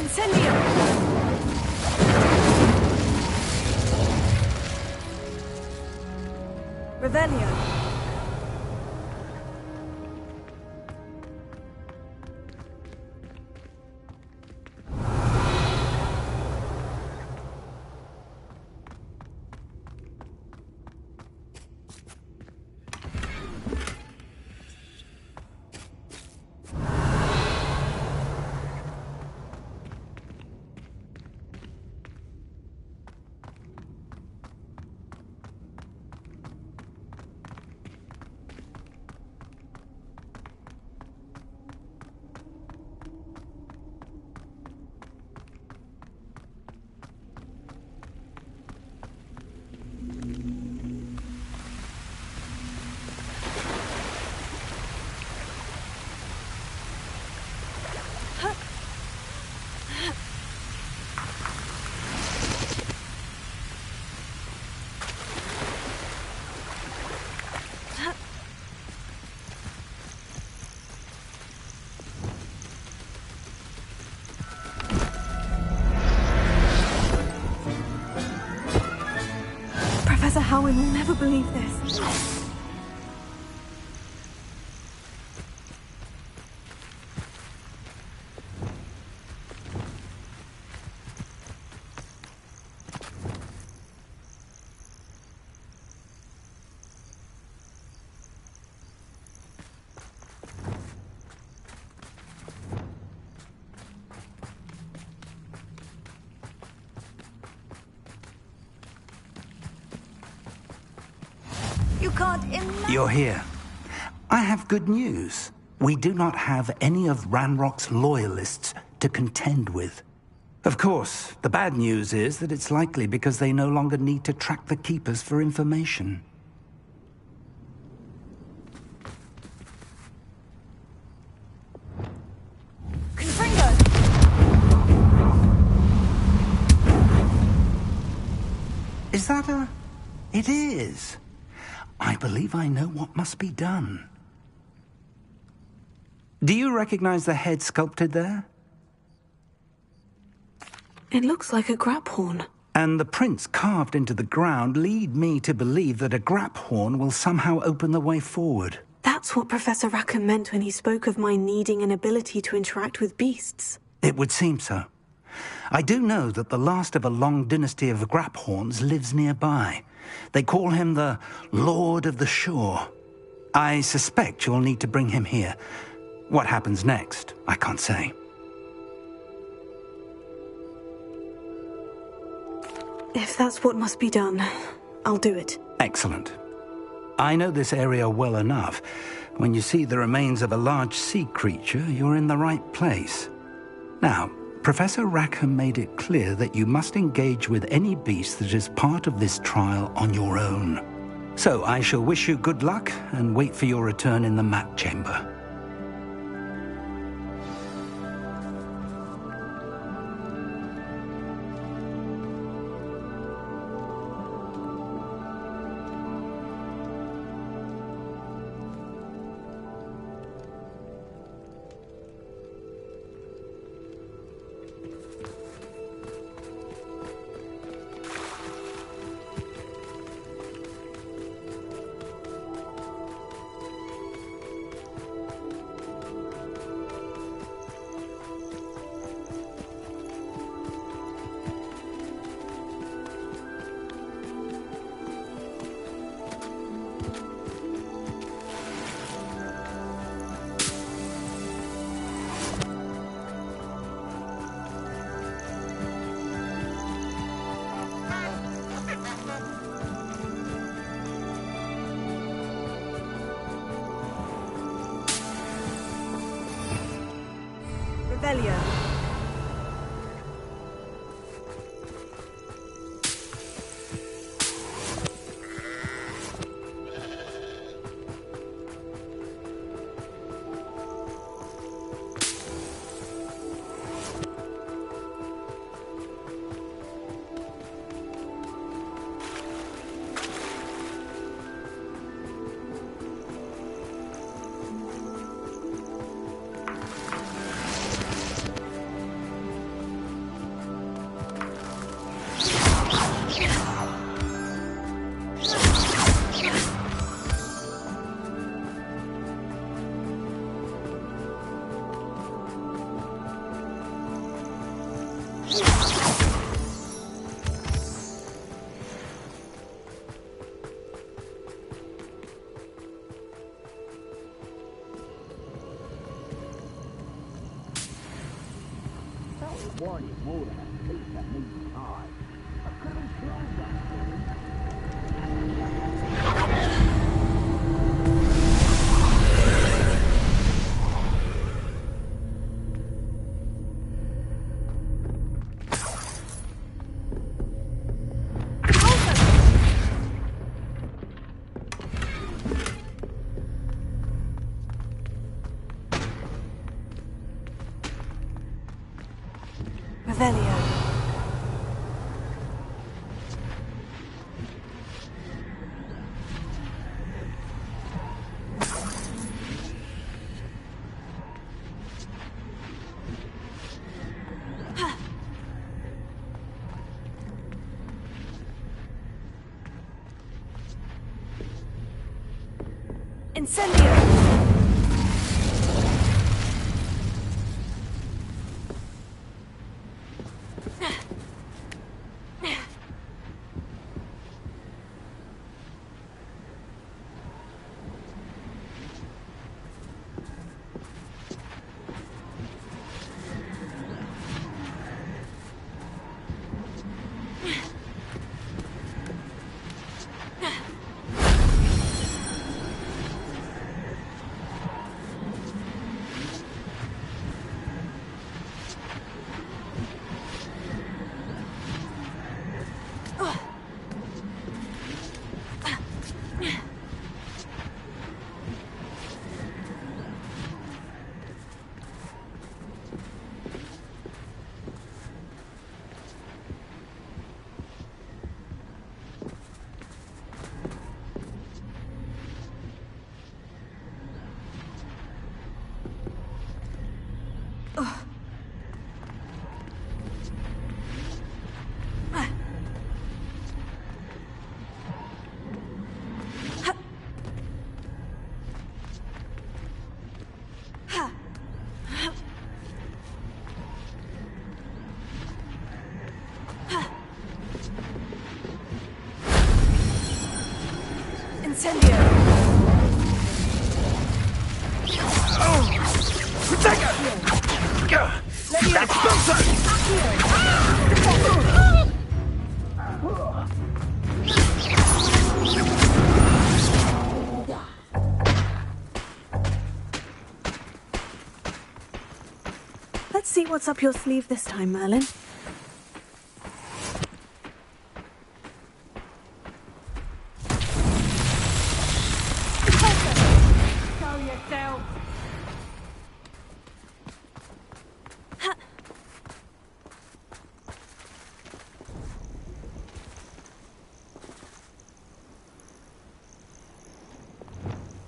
Incendio. Revelio. Professor Howin will never believe this. You can't imagine. You're here. I have good news. We do not have any of Ranrock's loyalists to contend with. Of course, the bad news is that it's likely because they no longer need to track the Keepers for information. Confringo. Is that a... It is. I believe I know what must be done. Do you recognize the head sculpted there? It looks like a grap horn. And the prints carved into the ground lead me to believe that a grap horn will somehow open the way forward. That's what Professor Rackham meant when he spoke of my needing an ability to interact with beasts. It would seem so. I do know that the last of a long dynasty of grap horns lives nearby. They call him the Lord of the Shore. I suspect you'll need to bring him here. What happens next, I can't say. If that's what must be done, I'll do it. Excellent. I know this area well enough. When you see the remains of a large sea creature, you're in the right place. Now, Professor Rackham made it clear that you must engage with any beast that is part of this trial on your own. So I shall wish you good luck and wait for your return in the map chamber. Revelio. Revelio. Incendio! Incendio! That's nonsense! Let's see what's up your sleeve this time, Merlin.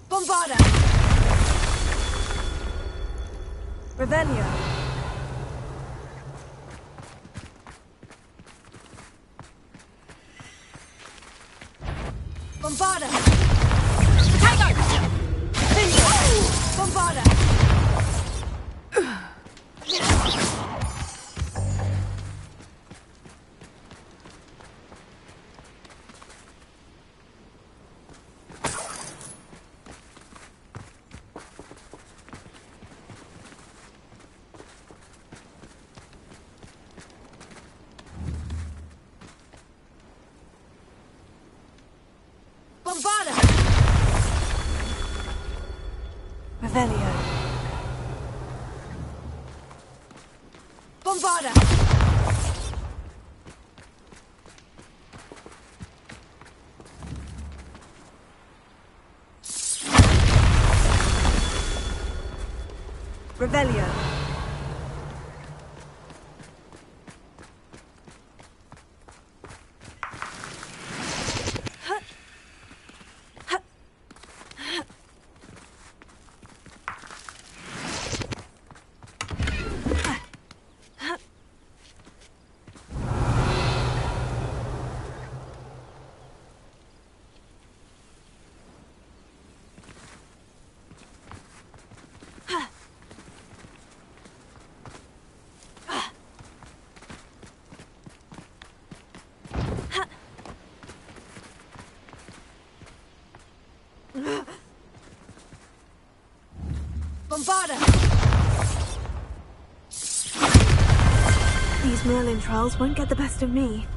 Bombarda! Revelio. Bombarda! Tiger! Bombarda! Bombarda! Revelio. Revelio. Bombarda! These Merlin trials won't get the best of me.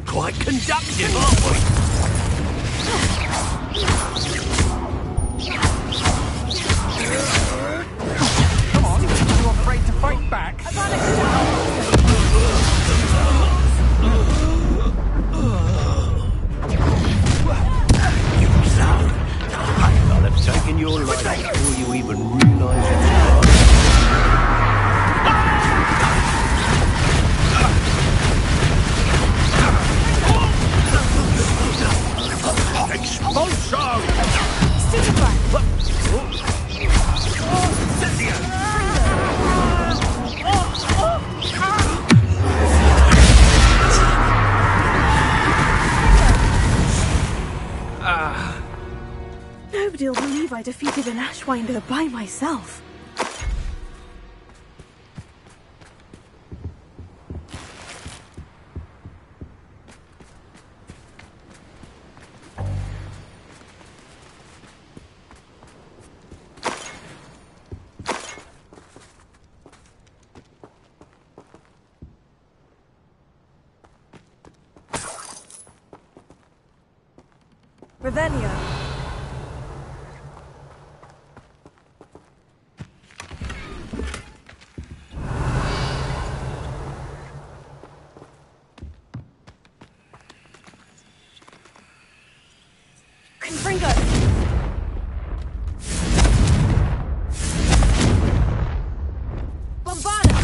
Quite conductive, aren't we? Come on, are you afraid to fight back? You clown! I'll have taken your life before you even realise it. Expulso! Nobody'll believe I defeated an Ashwinder by myself. Revelio. Confringo. Bombarda.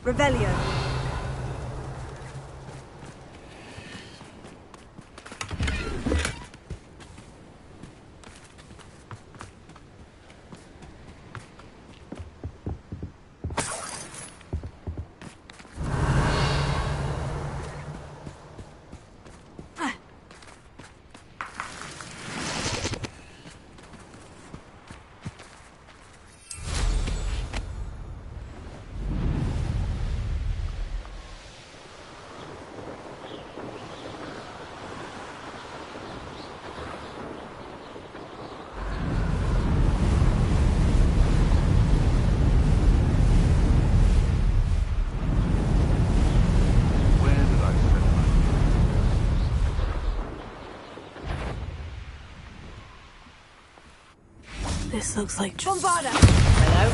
Revelio. This looks like Bombarda! Hello?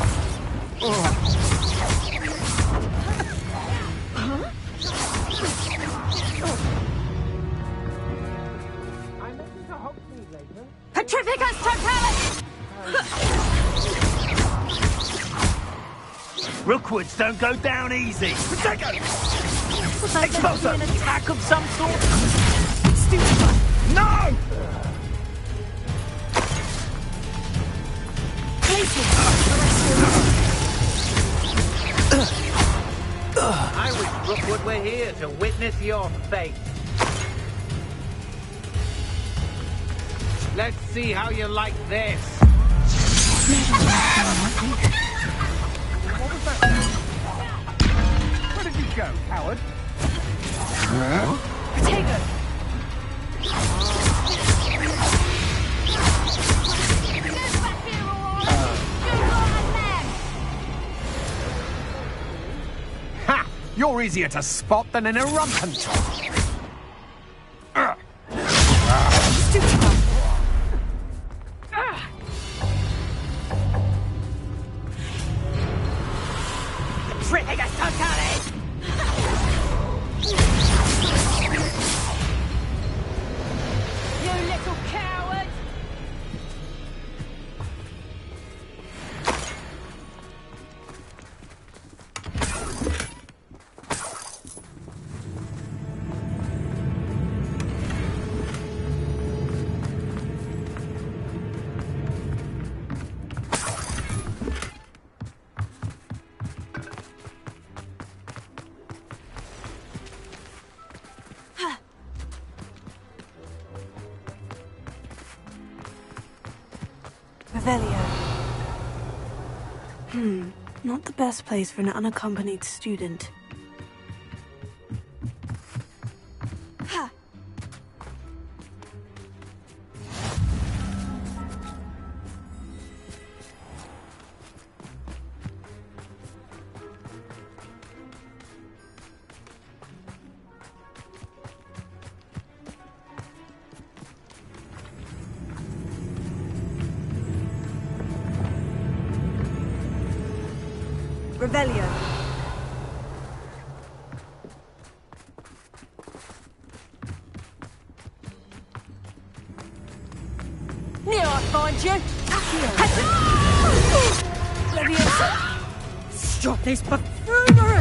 Petrificus Totalis! Rookwoods don't go down easy. Protego! Was I meant to be an attack of some sort? Stupid one. No! I wish Rookwood were here to witness your fate. Let's see how you like this. What was that? Where did you go, coward? Potato! Ha! You're easier to spot than an irrumpent. Petrificus Totalis! You little coward! Revelio. Not the best place for an unaccompanied student. Revelio. Now I find you! Leviosa! Stop this buffoonery!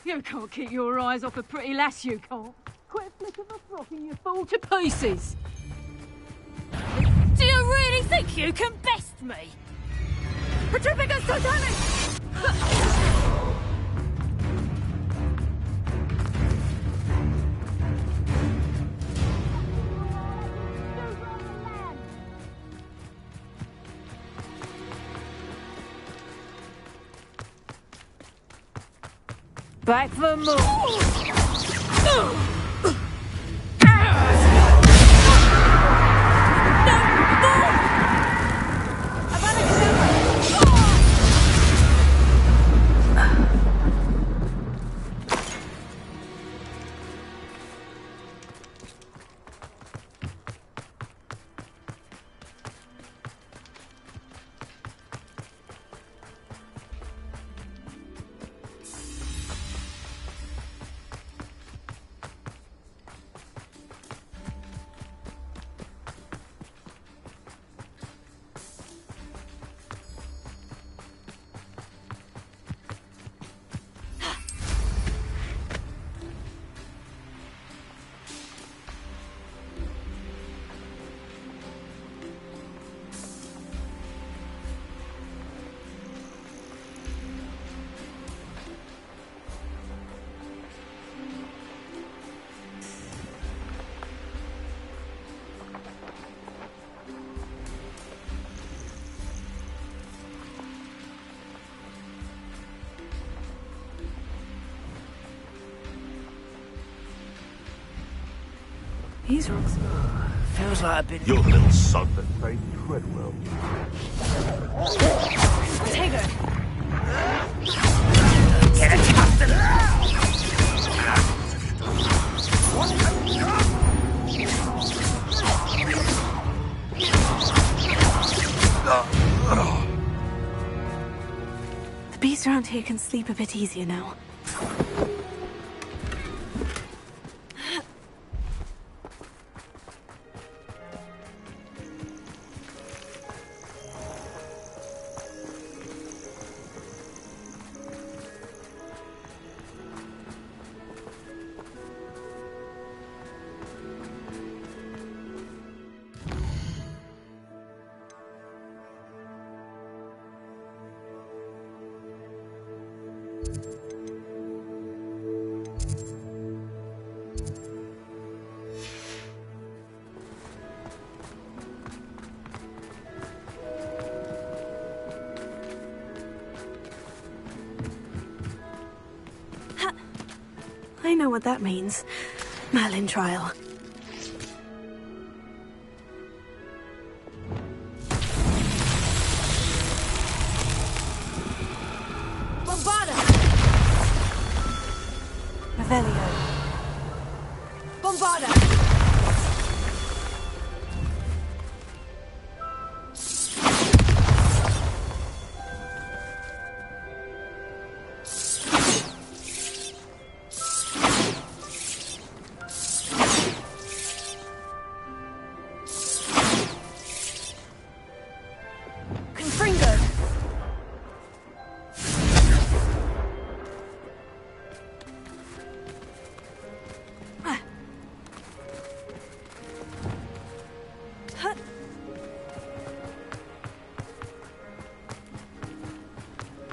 You can't keep your eyes off a pretty lass, you can't. Quit flicking the frock and you fall to pieces. Do you really think you can best me? Petrificus Totalis! Back for more! These rocks. Feels like a bit. Your little son that played Treadwell. Take her. Get accustomed. The beasts around here can sleep a bit easier now. I know what that means. Merlin trial. Bombarda! Revelio. Bombarda!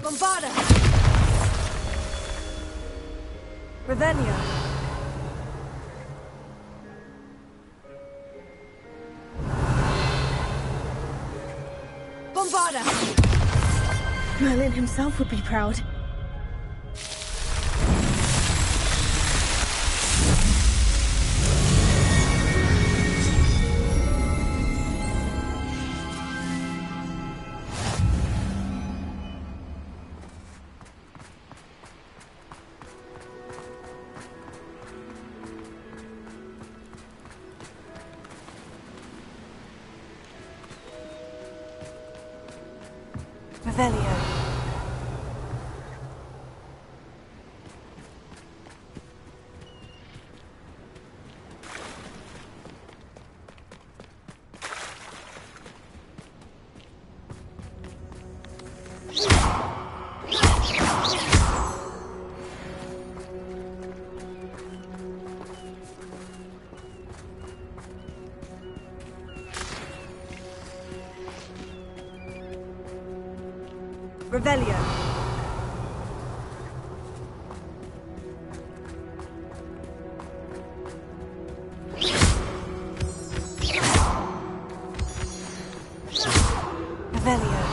Bombarda! Revelio. Bombarda! Merlin himself would be proud. Revelio. Revelio. Revelio.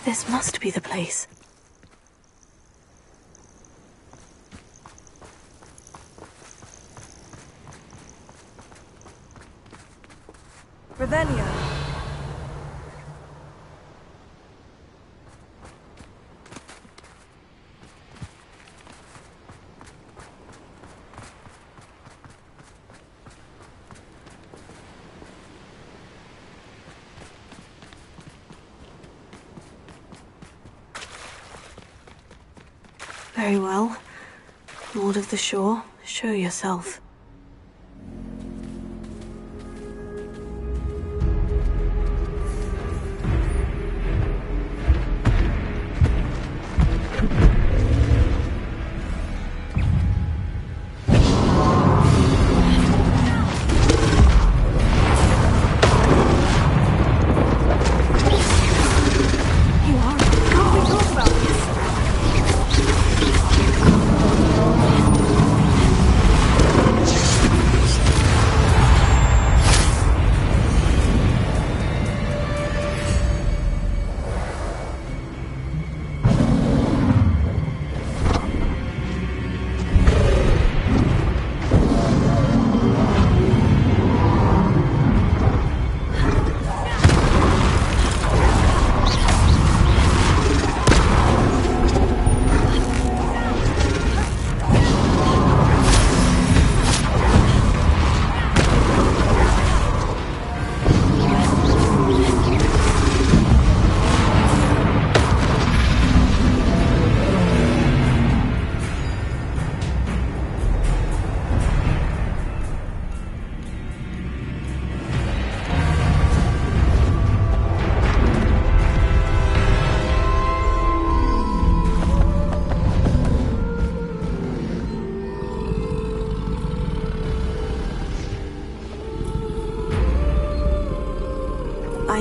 This must be the place. Revelio. Very well. Lord of the Shore, show yourself.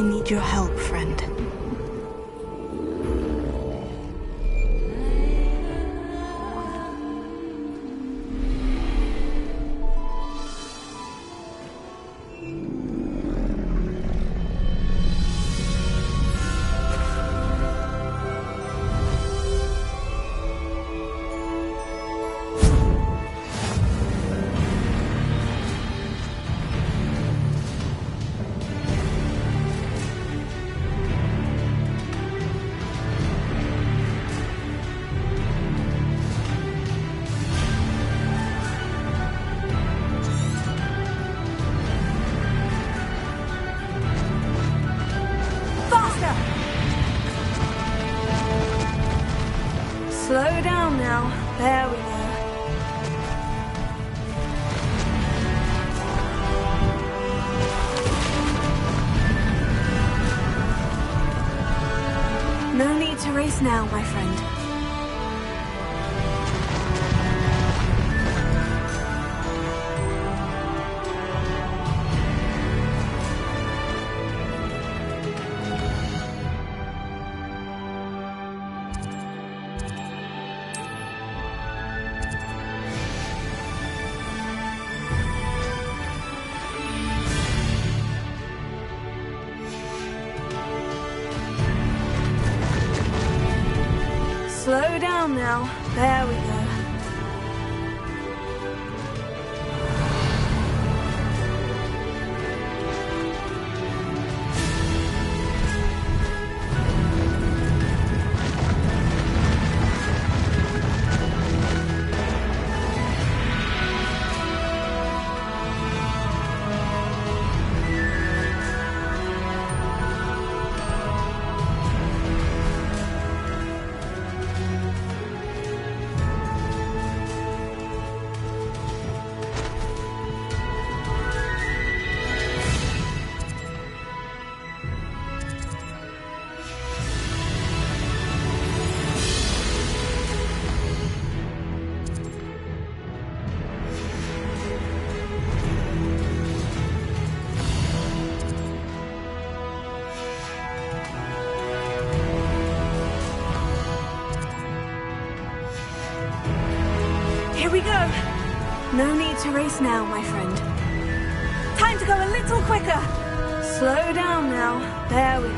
I need your help, friend. Slow down now. There we go. No need to race now, my friend. Slow down now. There we go. Here we go. No need to race now, my friend. Time to go a little quicker. Slow down now. There we go.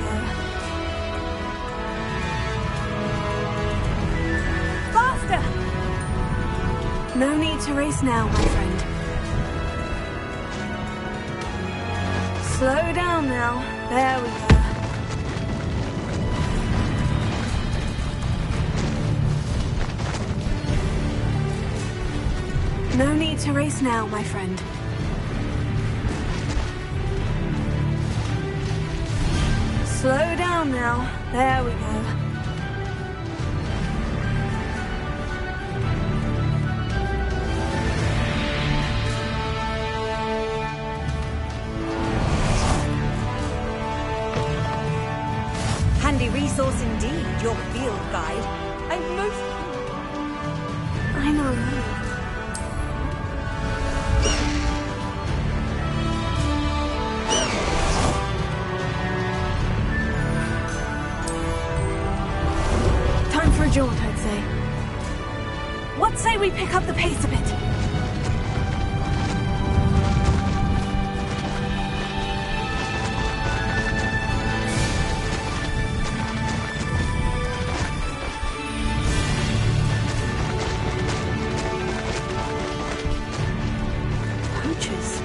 Faster! No need to race now, my friend. Slow down now. There we go. No need to race now, my friend. Slow down now. There we go. Handy resource indeed, your field guide. I'm most... I know. For a jaunt, I'd say. What say we pick up the pace a bit? Poachers.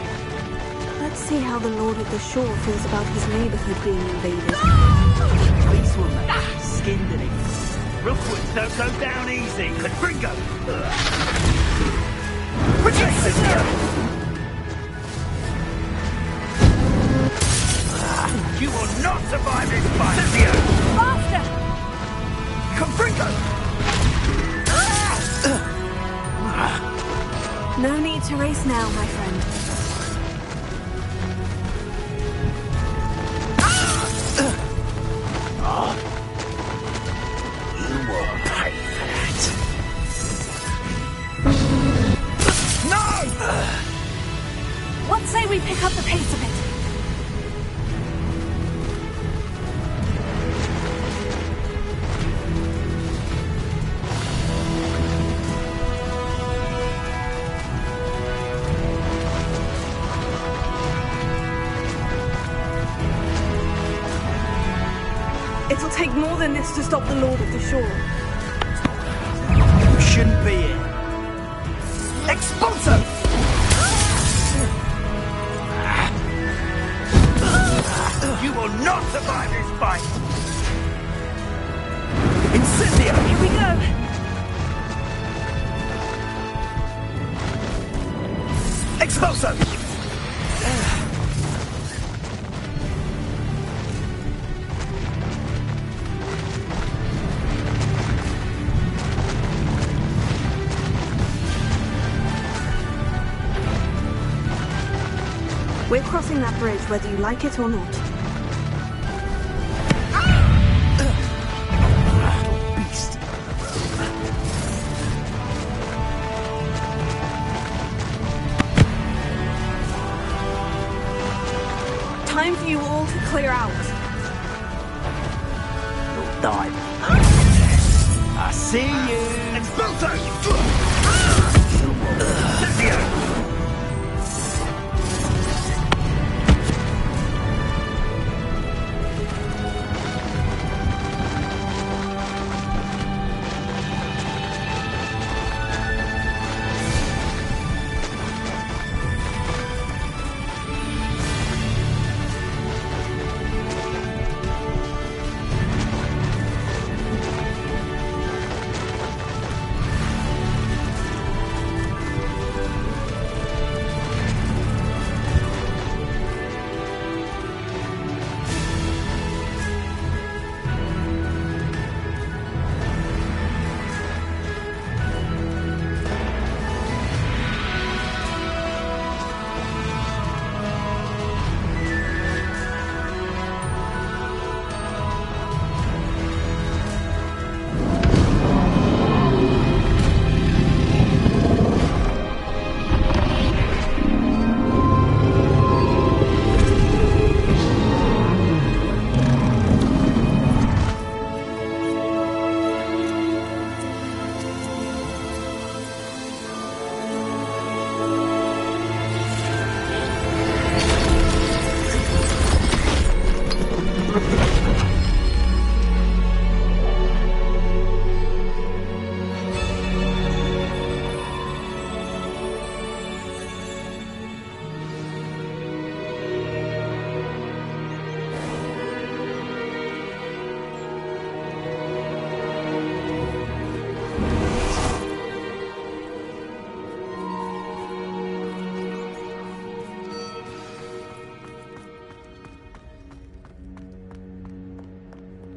Let's see how the Lord of the Shore feels about his neighborhood being invaded. These were skinned in it. Rookwoods don't go down easy. Confringo! You will not survive this fight, Theo! Faster! Confringo! No need to race now, my friend. What say we pick up the pace a bit? It'll take more than this to stop the Lord of the Shore. You shouldn't be here. Expulso! You will not survive this fight! Incendio! Here we go! Expulso! We're crossing that bridge whether you like it or not. Beast. Time for you all to clear out. You'll die. I see you. Expulso! Incendio!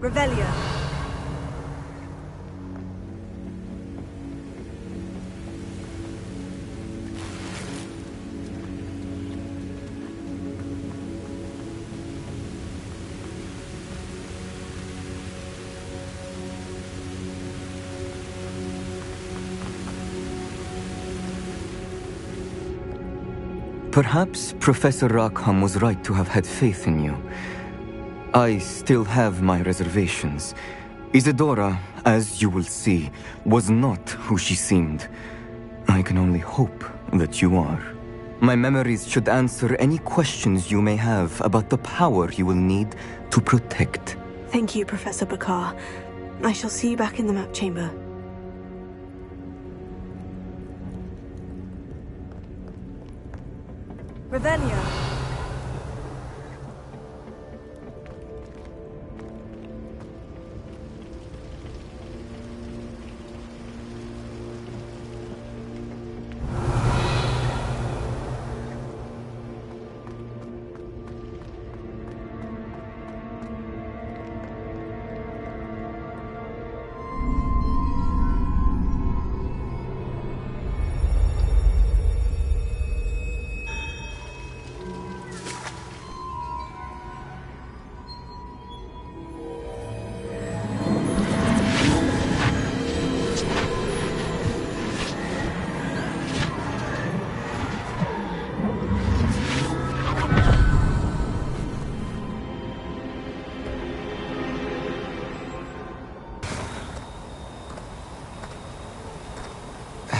Revelio. Perhaps Professor Rackham was right to have had faith in you. I still have my reservations. Isadora, as you will see, was not who she seemed. I can only hope that you are. My memories should answer any questions you may have about the power you will need to protect. Thank you, Professor Bakar. I shall see you back in the map chamber. Revelio.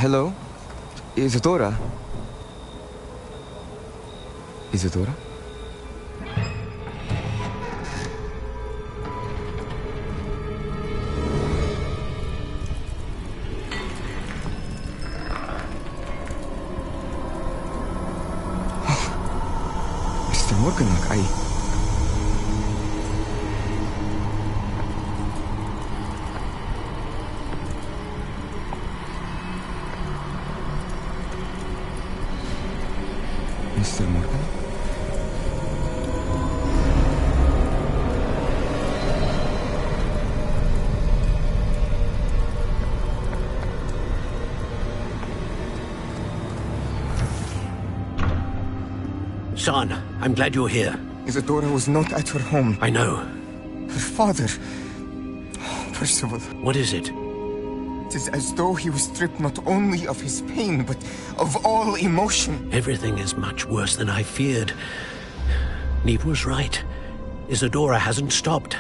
Hello? Isadora? Isadora? spoken like Mr. Morgan? Son, I'm glad you're here. Isadora was not at her home. I know. Her father... Percival. What is it? It is as though he was stripped not only of his pain, but of all emotion. Everything is much worse than I feared. Neve was right. Isadora hasn't stopped.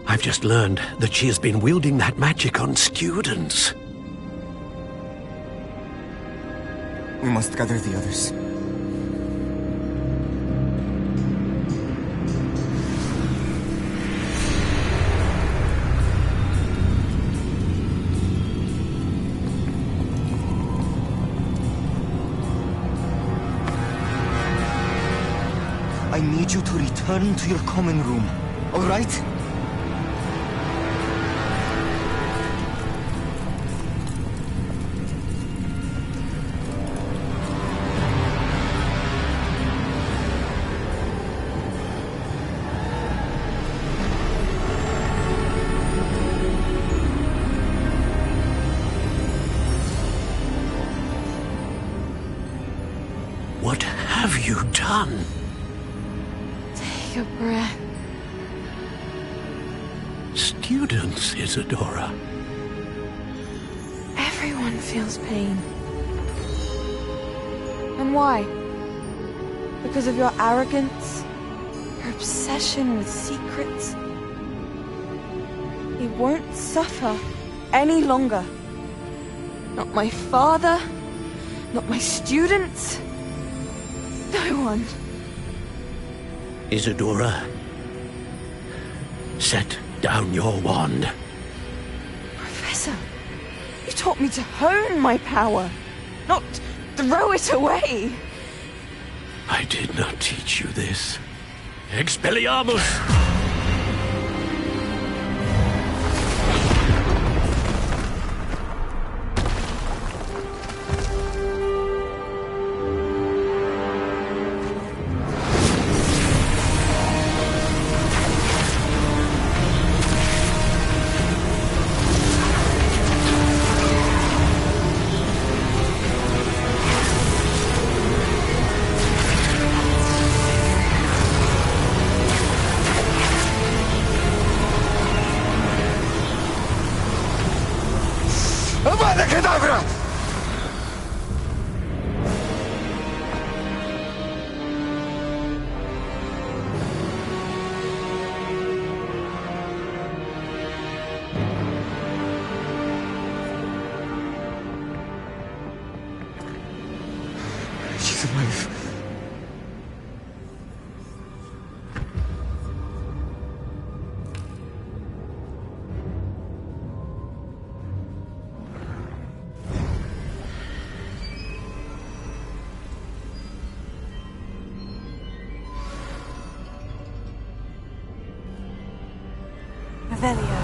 I've just learned that she has been wielding that magic on students. We must gather the others. I need you to return to your common room, all right? What have you done? Take a breath. Students, Isadora. Everyone feels pain. And why? Because of your arrogance? Your obsession with secrets? He won't suffer any longer. Not my father, not my students, no one. Isadora, set down your wand. Professor, you taught me to hone my power, not throw it away. I did not teach you this. Expelliarmus! Avada Kedavra! She's alive. Revelio.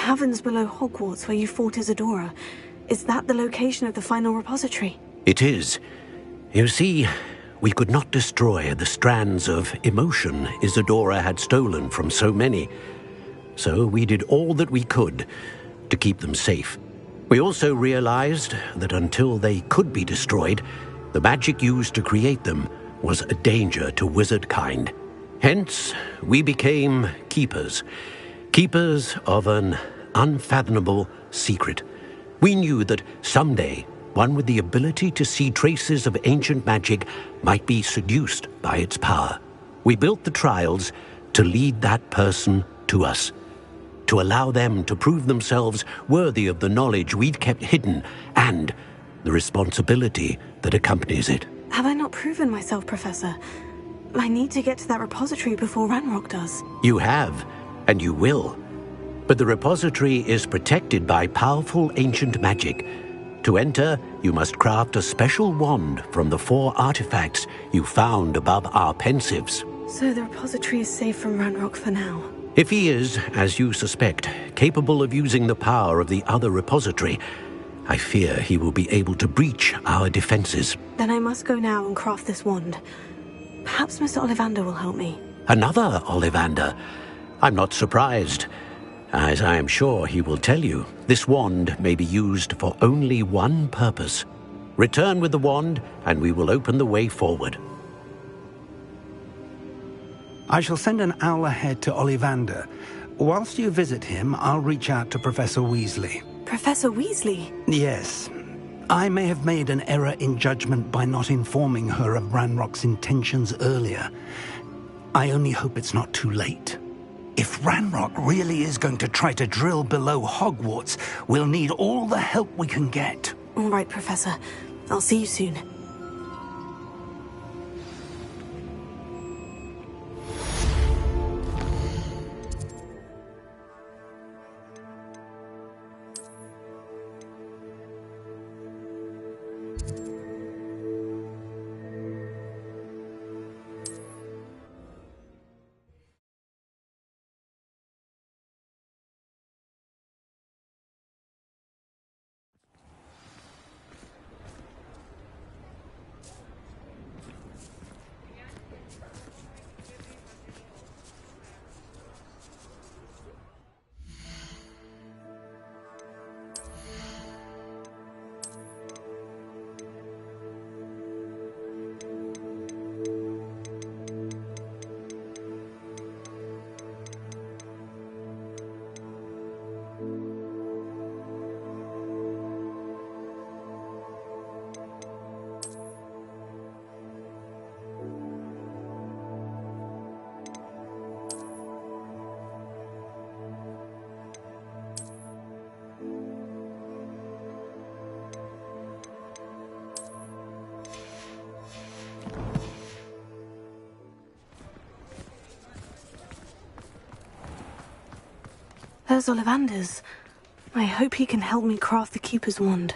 caverns below Hogwarts where you fought Isadora. Is that the location of the final repository? It is. You see, we could not destroy the strands of emotion Isadora had stolen from so many. So we did all that we could to keep them safe. We also realized that until they could be destroyed, the magic used to create them was a danger to wizard kind. Hence, we became keepers. Keepers of an unfathomable secret. We knew that someday, one with the ability to see traces of ancient magic might be seduced by its power. We built the trials to lead that person to us, to allow them to prove themselves worthy of the knowledge we'd kept hidden and the responsibility that accompanies it. Have I not proven myself, Professor? I need to get to that repository before Ranrock does. You have, and you will. But the repository is protected by powerful ancient magic. To enter, you must craft a special wand from the 4 artifacts you found above our pensives. So the repository is safe from Ranrock for now. If he is, as you suspect, capable of using the power of the other repository, I fear he will be able to breach our defenses. Then I must go now and craft this wand. Perhaps Mr. Ollivander will help me. Another Ollivander? I'm not surprised. As I am sure he will tell you, this wand may be used for only one purpose. Return with the wand, and we will open the way forward. I shall send an owl ahead to Ollivander. Whilst you visit him, I'll reach out to Professor Weasley. Professor Weasley? Yes. I may have made an error in judgment by not informing her of Ranrock's intentions earlier. I only hope it's not too late. If Ranrock really is going to try to drill below Hogwarts, we'll need all the help we can get. All right, Professor. I'll see you soon. There's Ollivander's. I hope he can help me craft the Keeper's wand.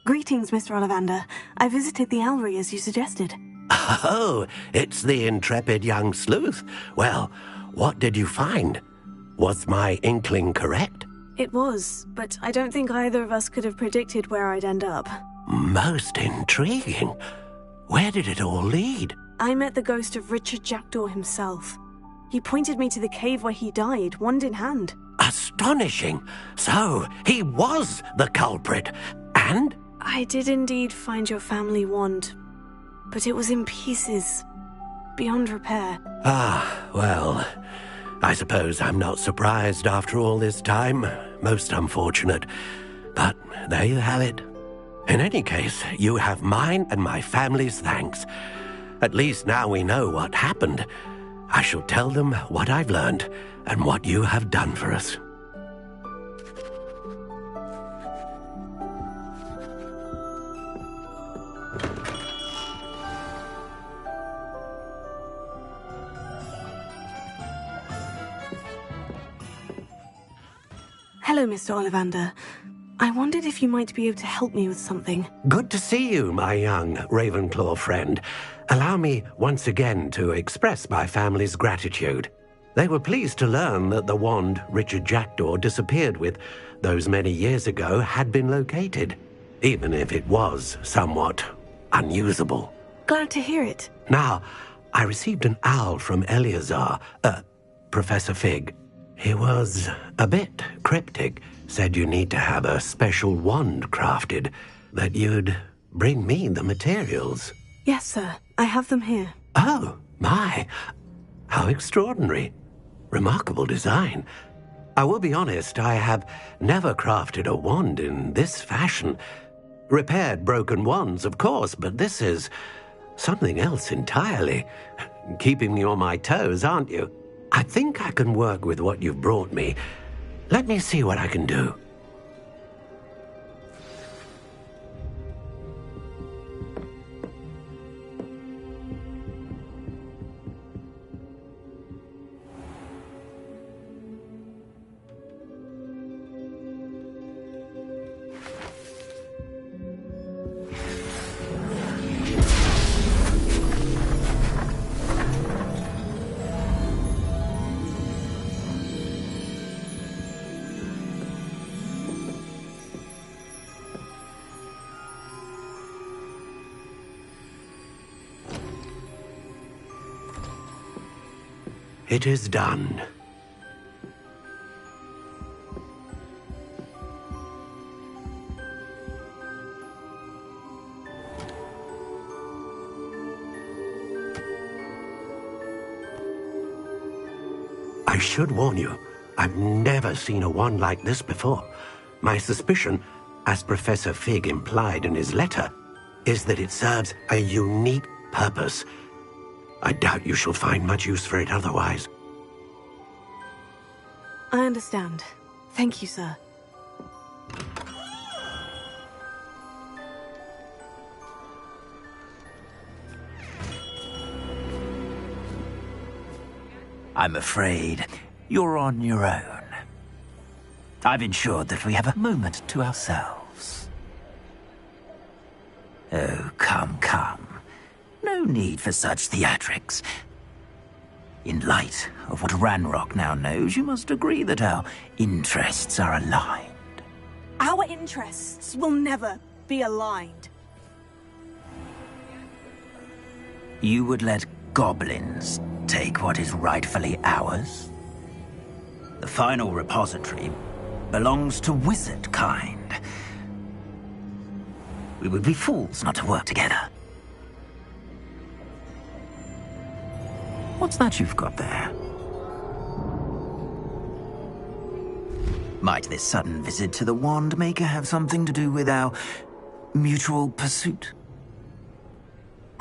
Greetings, Mr. Ollivander. I visited the Owlery as you suggested. Oh, it's the intrepid young sleuth. Well, what did you find? Was my inkling correct? It was, but I don't think either of us could have predicted where I'd end up. Most intriguing. Where did it all lead? I met the ghost of Richard Jackdaw himself. He pointed me to the cave where he died, wand in hand. Astonishing. So, he was the culprit. And? I did indeed find your family wand, but it was in pieces, beyond repair. Ah, well, I suppose I'm not surprised after all this time. Most unfortunate. But there you have it. In any case, you have mine and my family's thanks. At least now we know what happened. I shall tell them what I've learned and what you have done for us. Hello, Mr. Ollivander. I wondered if you might be able to help me with something. Good to see you, my young Ravenclaw friend. Allow me once again to express my family's gratitude. They were pleased to learn that the wand Richard Jackdaw disappeared with those many years ago had been located, even if it was somewhat unusable. Glad to hear it. Now, I received an owl from Eleazar, Professor Fig. He was a bit cryptic, said you need to have a special wand crafted, that you'd bring me the materials. Yes, sir. I have them here. Oh, my. How extraordinary. Remarkable design. I will be honest, I have never crafted a wand in this fashion. Repaired broken wands, of course, but this is something else entirely. Keeping me on my toes, aren't you? I think I can work with what you've brought me. Let me see what I can do. It is done. I should warn you, I've never seen a wand like this before. My suspicion, as Professor Fig implied in his letter, is that it serves a unique purpose. I doubt you shall find much use for it otherwise. I understand. Thank you, sir. I'm afraid you're on your own. I've ensured that we have a moment to ourselves. Oh, come, come. No need for such theatrics. In light of what Ranrock now knows, you must agree that our interests are aligned. Our interests will never be aligned. You would let goblins take what is rightfully ours? The final repository belongs to wizard kind. We would be fools not to work together. What's that you've got there? Might this sudden visit to the Wand Maker have something to do with our mutual pursuit?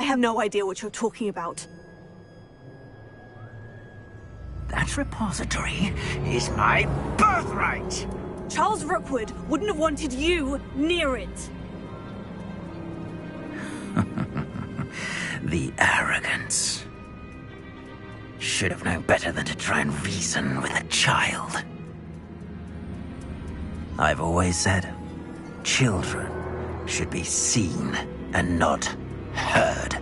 I have no idea what you're talking about. That repository is my birthright! Charles Rookwood wouldn't have wanted you near it. The arrogance. Should have known better than to try and reason with a child. I've always said, children should be seen and not heard.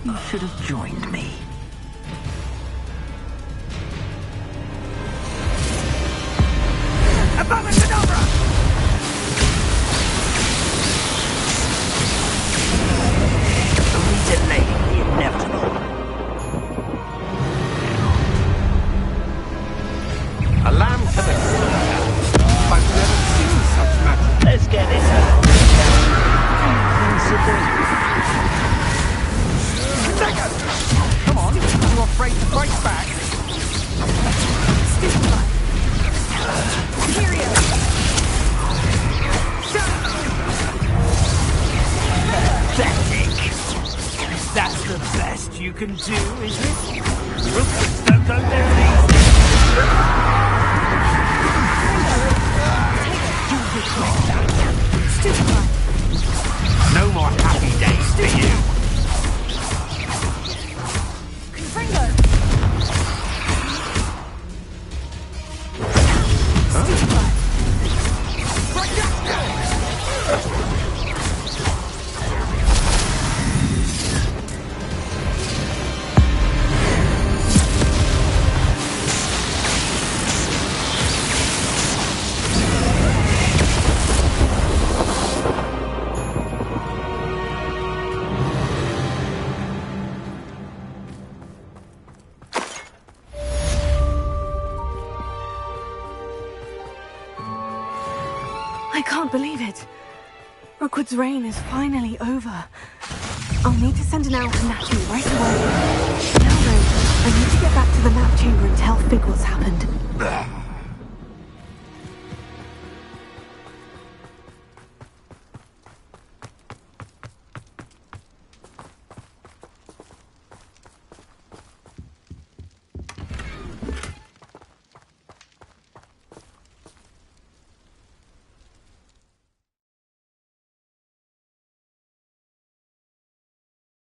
You should have joined me. Abracadabra! Delaying the inevitable. A lamb to the slaughter. I've never seen such magic. Let's get this out. Come on, you afraid to fight back? Cheerio! Pathetic. That's the best you can do, is it? Rookies don't go down easy. No more happy days for you. I can't believe it. Rookwood's reign is finally over. I'll need to send an owl to Natty right away. Now though, I need to get back to the map chamber and tell Fig what's happened.